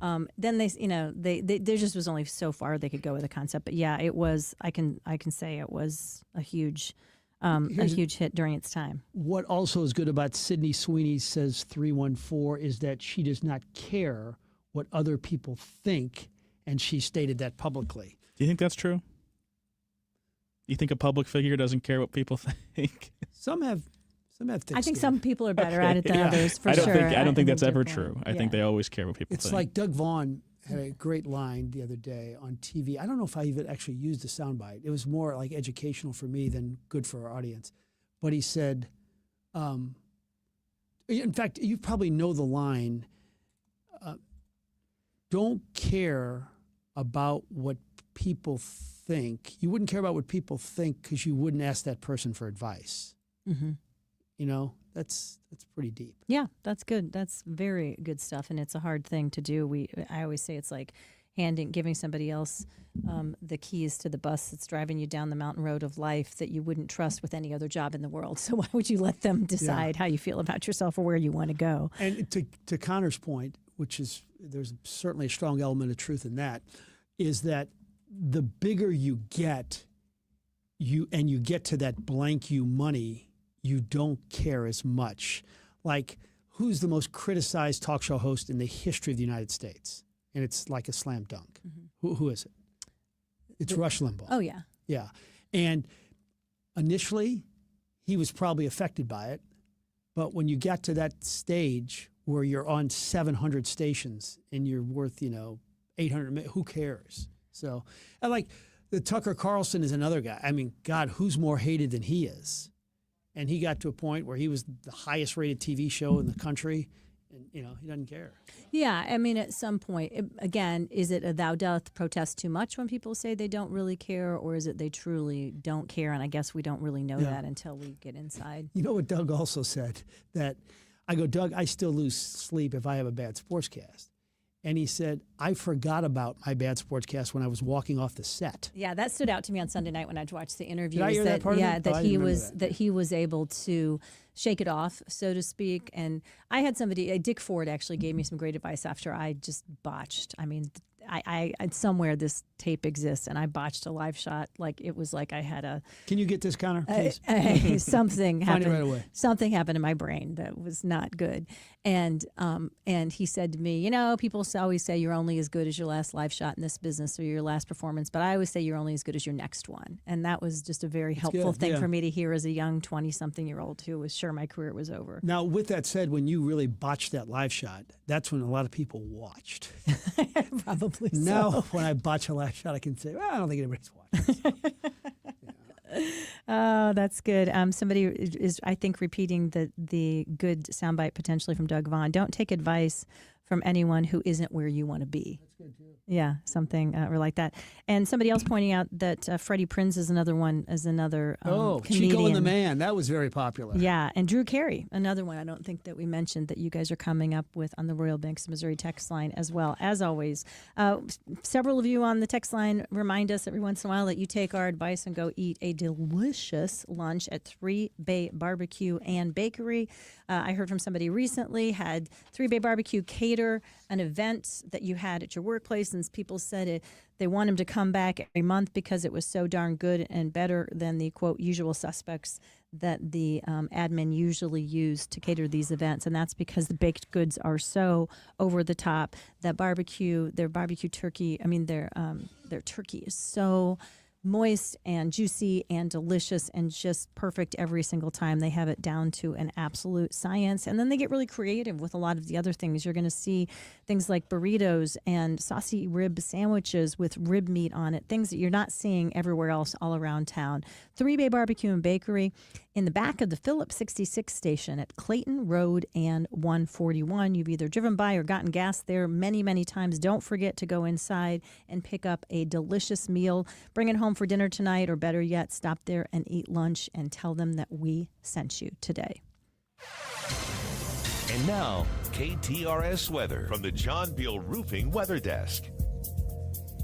Then there just was only so far they could go with the concept. But yeah, it was. I can say it was a huge hit during its time. What also is good about Sydney Sweeney, says 314, is that she does not care what other people think, and she stated that publicly. Do you think that's true? You think a public figure doesn't care what people think? Some have thick I think skin. some people are better at it than others, for sure. I don't think that's ever true. I think they always care what people think. It's like Doug Vaughn had a great line the other day on TV. I don't know if I even actually used the soundbite. It was more like educational for me than good for our audience. But he said, in fact, you probably know the line, don't care about what people think. You wouldn't care about what people think because you wouldn't ask that person for advice. Mm-hmm. You know, that's pretty deep. Yeah, that's good. That's very good stuff, and it's a hard thing to do. I always say it's like giving somebody else the keys to the bus that's driving you down the mountain road of life that you wouldn't trust with any other job in the world. So why would you let them decide how you feel about yourself or where you want to go? And to Connor's point, which is there's certainly a strong element of truth in that, is that the bigger you get, you get to that blank you money, you don't care as much. Like, who's the most criticized talk show host in the history of the United States? And it's like a slam dunk. Mm-hmm. Who is it? It's Rush Limbaugh. Oh, yeah. Yeah. And initially, he was probably affected by it. But when you get to that stage where you're on 700 stations and you're worth, 800 million, who cares? So, and like the Tucker Carlson is another guy. I mean, God, who's more hated than he is? And he got to a point where he was the highest rated TV show in the country. And, he doesn't care. Yeah, I mean, at some point, again, is it a thou doth protest too much when people say they don't really care, or is it they truly don't care? And I guess we don't really know that until we get inside. You know what Doug also said? That I go, Doug, I still lose sleep if I have a bad sportscast. And he said, I forgot about my bad sportscast when I was walking off the set. Yeah, that stood out to me on Sunday night when I watched the interview. Did I hear that part of it? That he was able to shake it off, so to speak. And I had somebody, Dick Ford actually gave me some great advice after I just botched. I mean, I somewhere this tape exists, and I botched a live shot. Like, it was like I had a... Can you get this, Connor, please? Something happened. Find it right away. Something happened in my brain that was not good. And he said to me, people always say you're only as good as your last live shot in this business or your last performance, but I always say you're only as good as your next one. And that was just a very helpful thing for me to hear as a young 20-something-year-old who was sure my career was over. Now, with that said, when you really botched that live shot, that's when a lot of people watched. Probably so. Now, when I botch a live shot, I can say, well, I don't think anybody's watching. Oh, that's good. Somebody is, I think, repeating the good soundbite potentially from Doug Vaughn. Don't take advice from anyone who isn't where you want to be. That's good, too. Yeah, something or like that. And somebody else pointing out that Freddie Prinze is another comedian. Chico and the Man. That was very popular. Yeah, and Drew Carey, another one I don't think that we mentioned that you guys are coming up with on the Royal Banks of Missouri text line as well. As always, several of you on the text line remind us every once in a while that you take our advice and go eat a delicious lunch at 3 Bay Barbecue and Bakery. I heard from somebody recently had 3 Bay Barbecue cater an event that you had at your workplace, and people said they want him to come back every month because it was so darn good and better than the, quote, usual suspects that the admin usually use to cater these events. And that's because the baked goods are so over the top. That their barbecue turkey, their turkey is so moist and juicy and delicious and just perfect every single time. They have it down to an absolute science. And then they get really creative with a lot of the other things. You're going to see things like burritos and saucy rib sandwiches with rib meat on it, things that you're not seeing everywhere else all around town. 3 Bay Barbecue and Bakery in the back of the Phillips 66 station at Clayton Road and 141. You've either driven by or gotten gas there many, many times. Don't forget to go inside and pick up a delicious meal. Bring it home for dinner tonight, or better yet, stop there and eat lunch and tell them that we sent you today. And now, KTRS weather from the John Beal Roofing Weather Desk.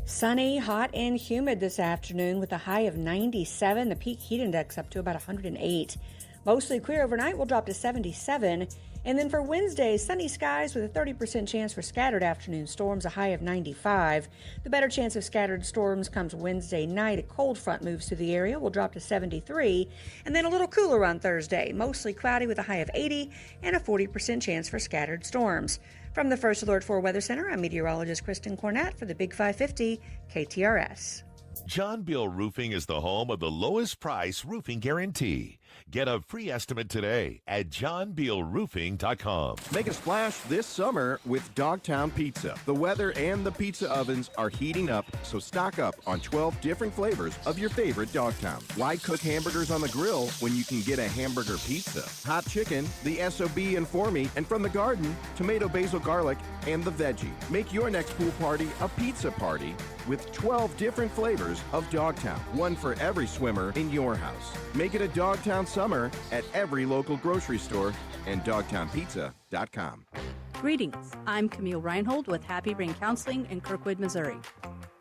Sunny, hot, and humid this afternoon with a high of 97. The peak heat index up to about 108. Mostly clear overnight will drop to 77. And then for Wednesday, sunny skies with a 30% chance for scattered afternoon storms, a high of 95. The better chance of scattered storms comes Wednesday night. A cold front moves through the area, will drop to 73. And then a little cooler on Thursday, mostly cloudy with a high of 80 and a 40% chance for scattered storms. From the First Alert 4 Weather Center, I'm meteorologist Kristen Cornett for the Big 550 KTRS. John Beal Roofing is the home of the lowest price roofing guarantee. Get a free estimate today at johnbealroofing.com. Make a splash this summer with Dogtown Pizza. The weather and the pizza ovens are heating up, so stock up on 12 different flavors of your favorite Dogtown. Why cook hamburgers on the grill when you can get a hamburger pizza? Hot chicken, the SOB and for me, and from the garden, tomato, basil, garlic, and the veggie. Make your next pool party a pizza party with 12 different flavors of Dogtown. One for every swimmer in your house. Make it a Dogtown summer at every local grocery store and dogtownpizza.com. Greetings. I'm Camille Reinhold with Happy Brain Counseling in Kirkwood, Missouri.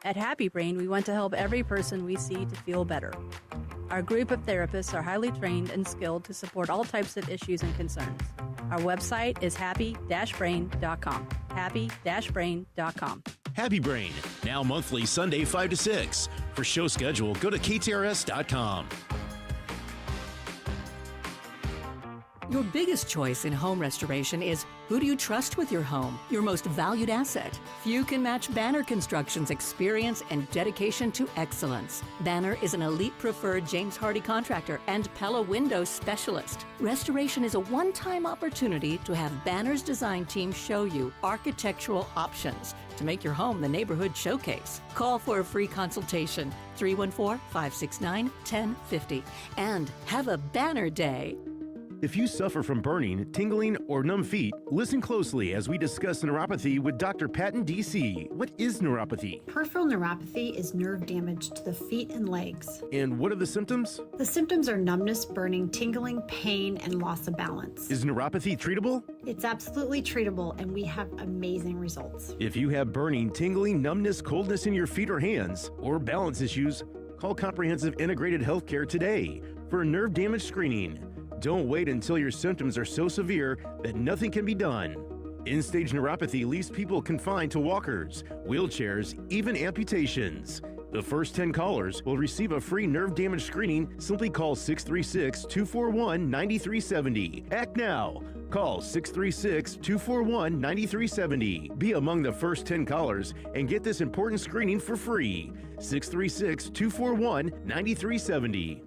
At Happy Brain, we want to help every person we see to feel better. Our group of therapists are highly trained and skilled to support all types of issues and concerns. Our website is happy-brain.com. happy-brain.com. Happy Brain, now monthly Sunday 5 to 6. For show schedule, go to KTRS.com. Your biggest choice in home restoration is who do you trust with your home, your most valued asset? Few can match Banner Construction's experience and dedication to excellence. Banner is an elite preferred James Hardie contractor and Pella window specialist. Restoration is a one-time opportunity to have Banner's design team show you architectural options to make your home the neighborhood showcase. Call for a free consultation, 314-569-1050. And have a Banner Day. If you suffer from burning, tingling, or numb feet, listen closely as we discuss neuropathy with Dr. Patton, D.C. What is neuropathy? Peripheral neuropathy is nerve damage to the feet and legs. And what are the symptoms? The symptoms are numbness, burning, tingling, pain, and loss of balance. Is neuropathy treatable? It's absolutely treatable, and we have amazing results. If you have burning, tingling, numbness, coldness in your feet or hands, or balance issues, call Comprehensive Integrated Healthcare today for a nerve damage screening. Don't wait until your symptoms are so severe that nothing can be done. End-stage neuropathy leaves people confined to walkers, wheelchairs, even amputations. The first 10 callers will receive a free nerve damage screening. Simply call 636-241-9370. Act now. Call 636-241-9370. Be among the first 10 callers and get this important screening for free. 636-241-9370.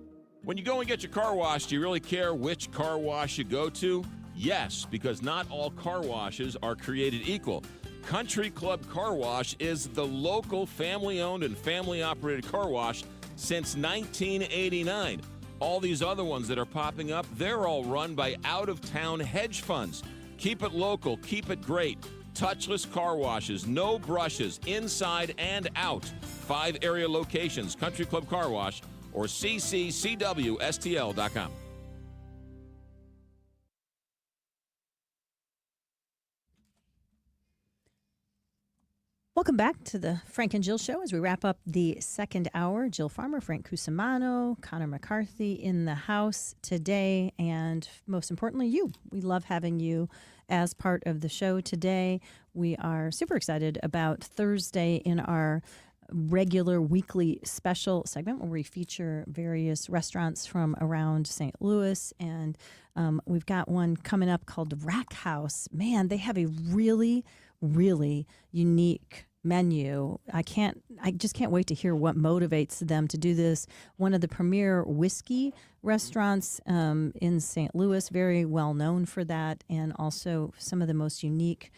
When you go and get your car washed, do you really care which car wash you go to? Yes, because not all car washes are created equal. Country Club Car Wash is the local family-owned and family-operated car wash since 1989. All these other ones that are popping up, they're all run by out-of-town hedge funds. Keep it local, keep it great. Touchless car washes, no brushes, inside and out. 5 area locations, Country Club Car Wash, or cccwstl.com. Welcome back to the Frank and Jill Show as we wrap up the second hour. Jill Farmer, Frank Cusimano, Connor McCarthy in the house today, and most importantly, you. We love having you as part of the show today. We are super excited about Thursday in our regular weekly special segment where we feature various restaurants from around St. Louis, and we've got one coming up called Rack House. Man, they have a really, really unique menu. I just can't wait to hear what motivates them to do this. One of the premier whiskey restaurants in St. Louis, very well known for that, and also some of the most unique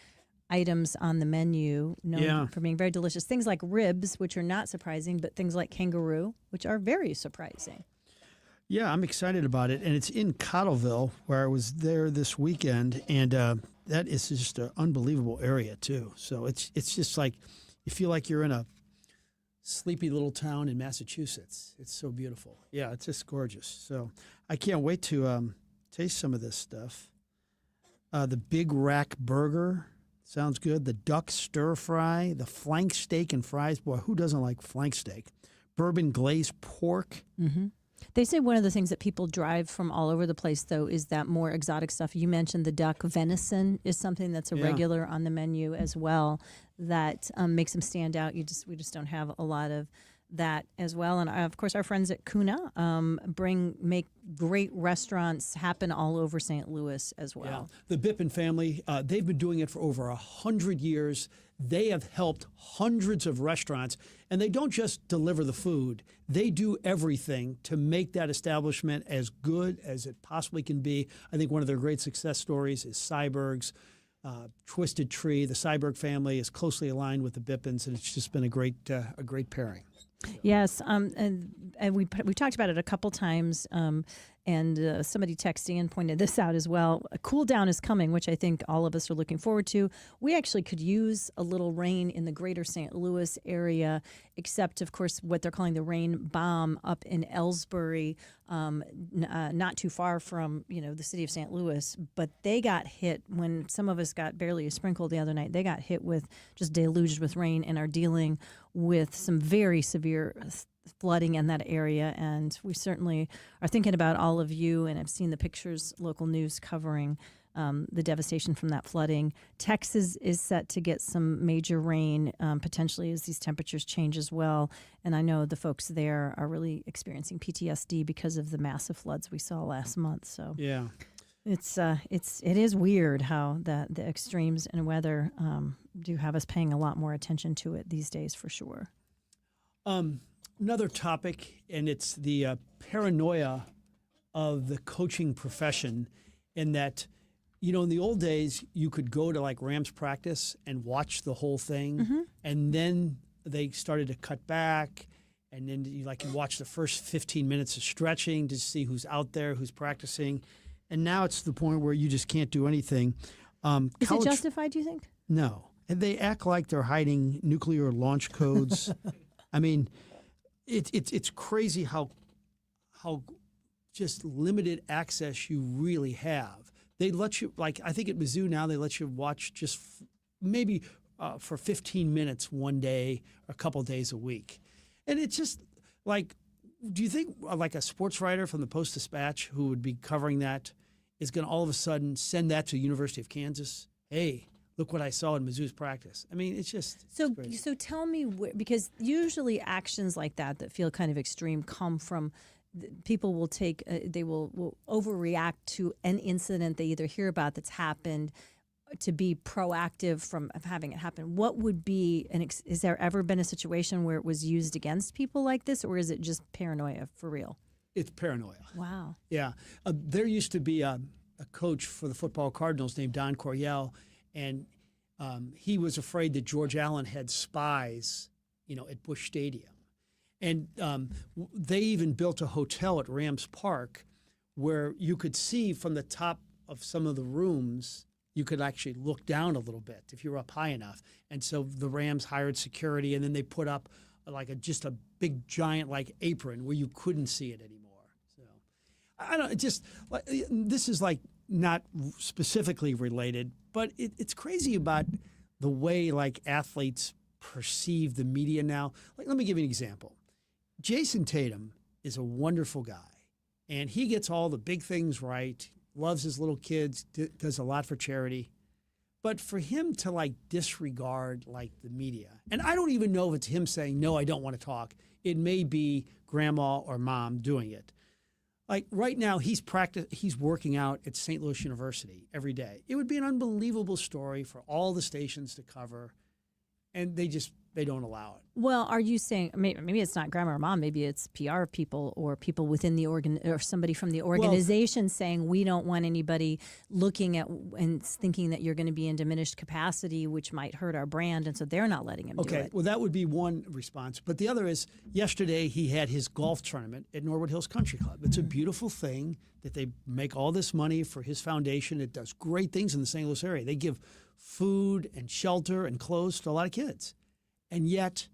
items on the menu, known for being very delicious. Things like ribs, which are not surprising, but things like kangaroo, which are very surprising. Yeah, I'm excited about it, and it's in Cottleville, where I was there this weekend, and that is just an unbelievable area too. So it's just like you feel like you're in a sleepy little town in Massachusetts. It's so beautiful. Yeah, it's just gorgeous. So I can't wait to taste some of this stuff. The Big Rack Burger sounds good. The duck stir fry, the flank steak and fries. Boy, who doesn't like flank steak? Bourbon glazed pork. Mm-hmm. They say one of the things that people drive from all over the place, though, is that more exotic stuff. You mentioned the duck. Venison is something that's a regular on the menu as well that makes them stand out. We just don't have a lot of that as well. And of course, our friends at Kuna make great restaurants happen all over St. Louis as well. Yeah. The Bippen family, they've been doing it for over 100 years. They have helped hundreds of restaurants, and they don't just deliver the food. They do everything to make that establishment as good as it possibly can be. I think one of their great success stories is Syberg's Twisted Tree. The Syberg family is closely aligned with the Bippens, and it's just been a great pairing. Yes, and we talked about it a couple times, and somebody texting and pointed this out as well. A cool down is coming, which I think all of us are looking forward to. We actually could use a little rain in the greater St. Louis area, except, of course, what they're calling the rain bomb up in Ellsbury, not too far from the city of St. Louis. But they got hit when some of us got barely a sprinkle the other night. They got hit with just deluged with rain and are dealing with some very severe flooding in that area, and we certainly are thinking about all of you, and I've seen the pictures, local news covering the devastation from that flooding. Texas is set to get some major rain, potentially as these temperatures change as well, and I know the folks there are really experiencing PTSD because of the massive floods we saw last month. So yeah, it is weird how the extremes in weather do have us paying a lot more attention to it these days, for sure. Another topic, and it's the paranoia of the coaching profession, in that, in the old days, you could go to like Rams practice and watch the whole thing, and then they started to cut back, and then you watch the first 15 minutes of stretching to see who's out there, who's practicing, and now it's to the point where you just can't do anything. Is it justified, do you think? No. And they act like they're hiding nuclear launch codes. I mean, it's crazy how just limited access you really have. They let you, I think at Mizzou now, they let you watch just maybe for 15 minutes one day, or a couple days a week. And it's just do you think a sports writer from the Post-Dispatch who would be covering that is going to all of a sudden send that to the University of Kansas? Hey, look what I saw in Mizzou's practice. I mean, it's just crazy. So tell me, because usually actions like that feel kind of extreme come from people will take they will overreact to an incident they either hear about that's happened to be proactive from having it happen. What would be is there ever been a situation where it was used against people like this, or is it just paranoia for real? It's paranoia. Wow. Yeah. There used to be a coach for the football Cardinals named Don Coryell, and he was afraid that George Allen had spies, at Busch Stadium. And they even built a hotel at Rams Park where you could see from the top of some of the rooms, you could actually look down a little bit if you were up high enough. And so the Rams hired security, and then they put up just a big giant apron where you couldn't see it anymore. So I don't this is not specifically related, but it's crazy about the way athletes perceive the media now. Let me give you an example. Jason Tatum is a wonderful guy, and he gets all the big things right, loves his little kids, does a lot for charity. But for him to disregard the media, and I don't even know if it's him saying, no, I don't want to talk. It may be grandma or mom doing it. Right now, he's working out at St. Louis University every day. It would be an unbelievable story for all the stations to cover. and they don't allow it. Well, are you saying maybe it's not grandma or mom, maybe it's PR people or people within the or somebody from the organization saying we don't want anybody looking at and thinking that you're going to be in diminished capacity, which might hurt our brand, and so they're not letting him do it. Okay, well, that would be one response. But the other is, yesterday he had his golf tournament at Norwood Hills Country Club. It's a beautiful thing that they make all this money for his foundation. It does great things in the St. Louis area. They give food and shelter and clothes to a lot of kids. And yet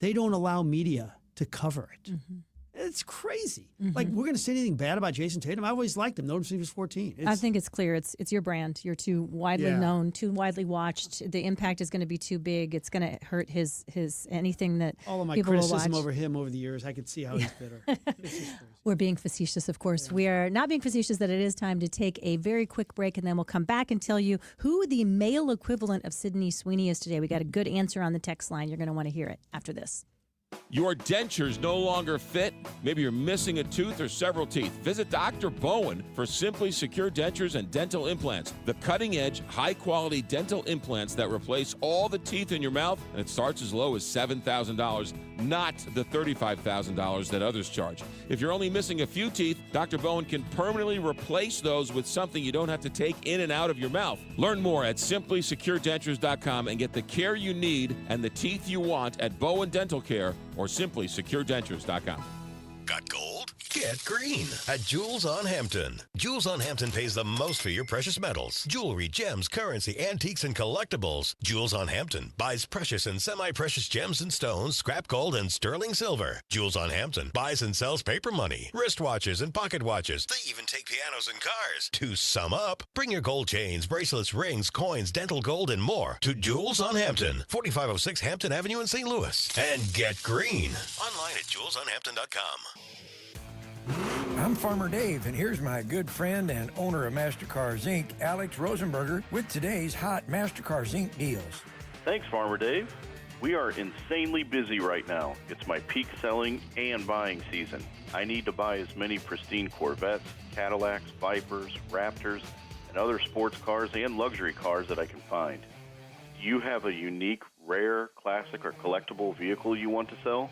they don't allow media to cover it. Mm-hmm. It's crazy. Mm-hmm. Like, we're going to say anything bad about Jason Tatum? I always liked him. Noticed he was 14. I think it's clear. It's your brand. You're too widely known, too widely watched. The impact is going to be too big. It's going to hurt his anything that all of my people criticism will watch. over him over the years, I could see how he's bitter. We're being facetious, of course. Yeah. We are not being facetious. That it is time to take a very quick break, and then we'll come back and tell you who the male equivalent of Sydney Sweeney is today. We got a good answer on the text line. You're going to want to hear it after this. Your dentures no longer fit? Maybe you're missing a tooth or several teeth. Visit Dr. Bowen for Simply Secure Dentures and Dental Implants. The cutting-edge, high-quality dental implants that replace all the teeth in your mouth, and it starts as low as $7,000, not the $35,000 that others charge. If you're only missing a few teeth, Dr. Bowen can permanently replace those with something you don't have to take in and out of your mouth. Learn more at simplysecuredentures.com and get the care you need and the teeth you want at Bowen Dental Care or simplysecuredentures.com. Got gold? Get green at Jewels on Hampton. Jewels on Hampton pays the most for your precious metals, jewelry, gems, currency, antiques, and collectibles. Jewels on Hampton buys precious and semi-precious gems and stones, scrap gold, and sterling silver. Jewels on Hampton buys and sells paper money, wristwatches, and pocket watches. They even take pianos and cars. To sum up, bring your gold chains, bracelets, rings, coins, dental gold, and more to Jewels on Hampton, 4506 Hampton Avenue in St. Louis. And get green online at jewelsonhampton.com. I'm Farmer Dave, and here's my good friend and owner of MasterCars Inc., Alex Rosenberger, with today's hot MasterCars Inc. deals. Thanks, Farmer Dave. We are insanely busy right now. It's my peak selling and buying season. I need to buy as many pristine Corvettes, Cadillacs, Vipers, Raptors, and other sports cars and luxury cars that I can find. Do you have a unique, rare, classic, or collectible vehicle you want to sell?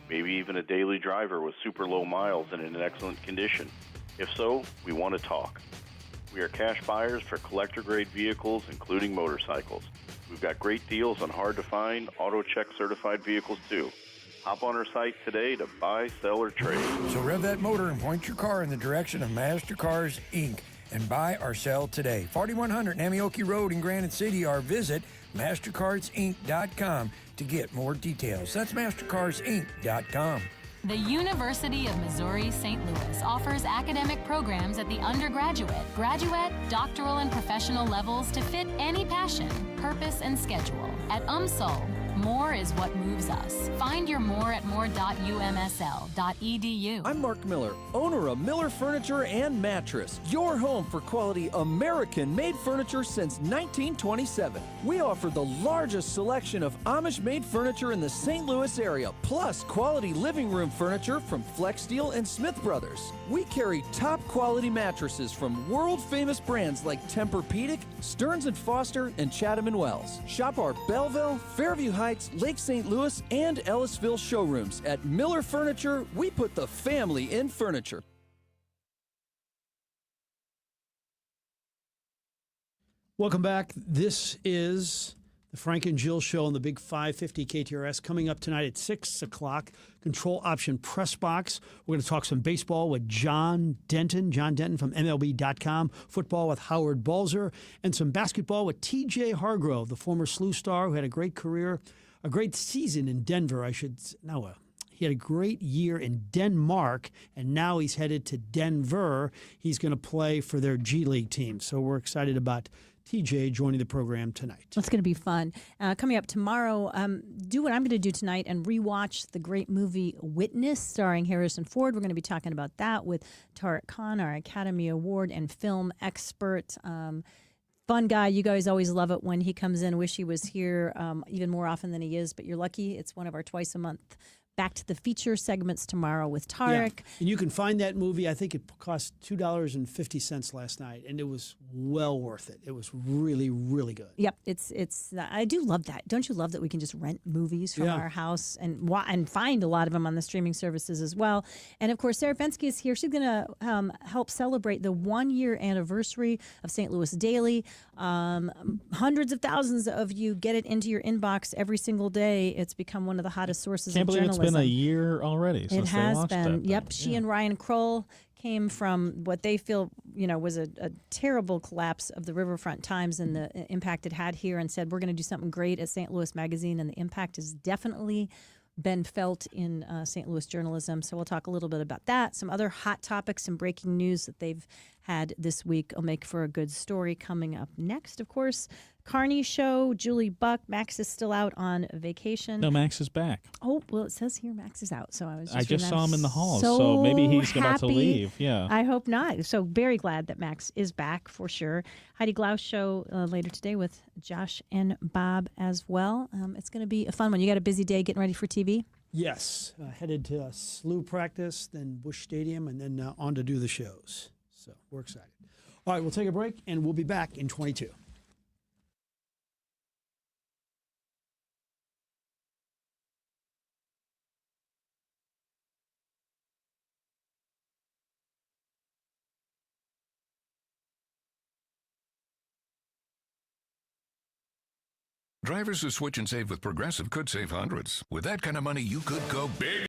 Maybe even a daily driver with super low miles and in excellent condition. If so, we want to talk. We are cash buyers for collector-grade vehicles, including motorcycles. We've got great deals on hard-to-find, auto-check certified vehicles, too. Hop on our site today to buy, sell, or trade. So rev that motor and point your car in the direction of MasterCars Inc. and buy or sell today. 4100 Namioki Road in Granite City, or visit MasterCarsInc.com to get more details. That's MasterCarsInc.com. The University of Missouri-St. Louis offers academic programs at the undergraduate, graduate, doctoral, and professional levels to fit any passion, purpose, and schedule. At UMSL, more is what moves us. Find your more at more.umsl.edu. I'm Mark Miller, owner of Miller Furniture and Mattress, your home for quality American-made furniture since 1927. We offer the largest selection of Amish-made furniture in the St. Louis area, plus quality living room furniture from Flex Steel and Smith Brothers. We carry top-quality mattresses from world-famous brands like Tempur-Pedic, Stearns & Foster, and Chatham & Wells. Shop our Belleville, Fairview Heights, Lake St. Louis, and Ellisville showrooms. At Miller Furniture, we put the family in furniture. Welcome back. This is the Frank and Jill Show on the Big 550 KTRS. Coming up tonight at 6 o'clock, Control Option Press Box. We're going to talk some baseball with John Denton from MLB.com, football with Howard Balzer, and some basketball with TJ Hargrove, the former SLU star who had a great career, a great season in Denver, he had a great year in Denmark, and now he's headed to Denver. He's going to play for their G League team. So we're excited about TJ joining the program tonight. It's going to be fun. Coming up tomorrow, do what I'm going to do tonight and rewatch the great movie Witness, starring Harrison Ford. We're going to be talking about that with Tariq Khan, our Academy Award and film expert. Fun guy. You guys always love it when he comes in. Wish he was here even more often than he is, but you're lucky. It's one of our twice-a-month back to the feature segments tomorrow with Tarek. Yeah. And you can find that movie. I think it cost $2.50 last night, and it was well worth it. It was really, really good. Yep, it's. I do love that. Don't you love that we can just rent movies from our house and find a lot of them on the streaming services as well? And of course, Sarah Fensky is here. She's going to help celebrate the 1-year anniversary of St. Louis Daily. Hundreds of thousands of you get it into your inbox every single day. It's become one of the hottest sources Can't of believe journalism. it's been a year already since It has they launched been. that. Yep. She and Ryan Kroll came from what they feel, was a terrible collapse of the Riverfront Times and the impact it had here, and said, we're going to do something great at St. Louis Magazine, and the impact has definitely been felt in St. Louis journalism. So we'll talk a little bit about that. Some other hot topics and breaking news that they've had this week will make for a good story coming up next. Of course, Carney Show, Julie Buck. Max is still out on vacation. No, Max is back. Oh, well, it says here Max is out. So I just saw him in the hall, so maybe he's about to leave. Yeah. I hope not. So very glad that Max is back for sure. Heidi Glauss Show later today with Josh and Bob as well. It's going to be a fun one. You got a busy day getting ready for TV? Yes. Headed to SLU practice, then Busch Stadium, and then on to do the shows. So we're excited. All right, we'll take a break, and we'll be back in 22. Drivers who switch and save with Progressive could save hundreds. With that kind of money, you could go big.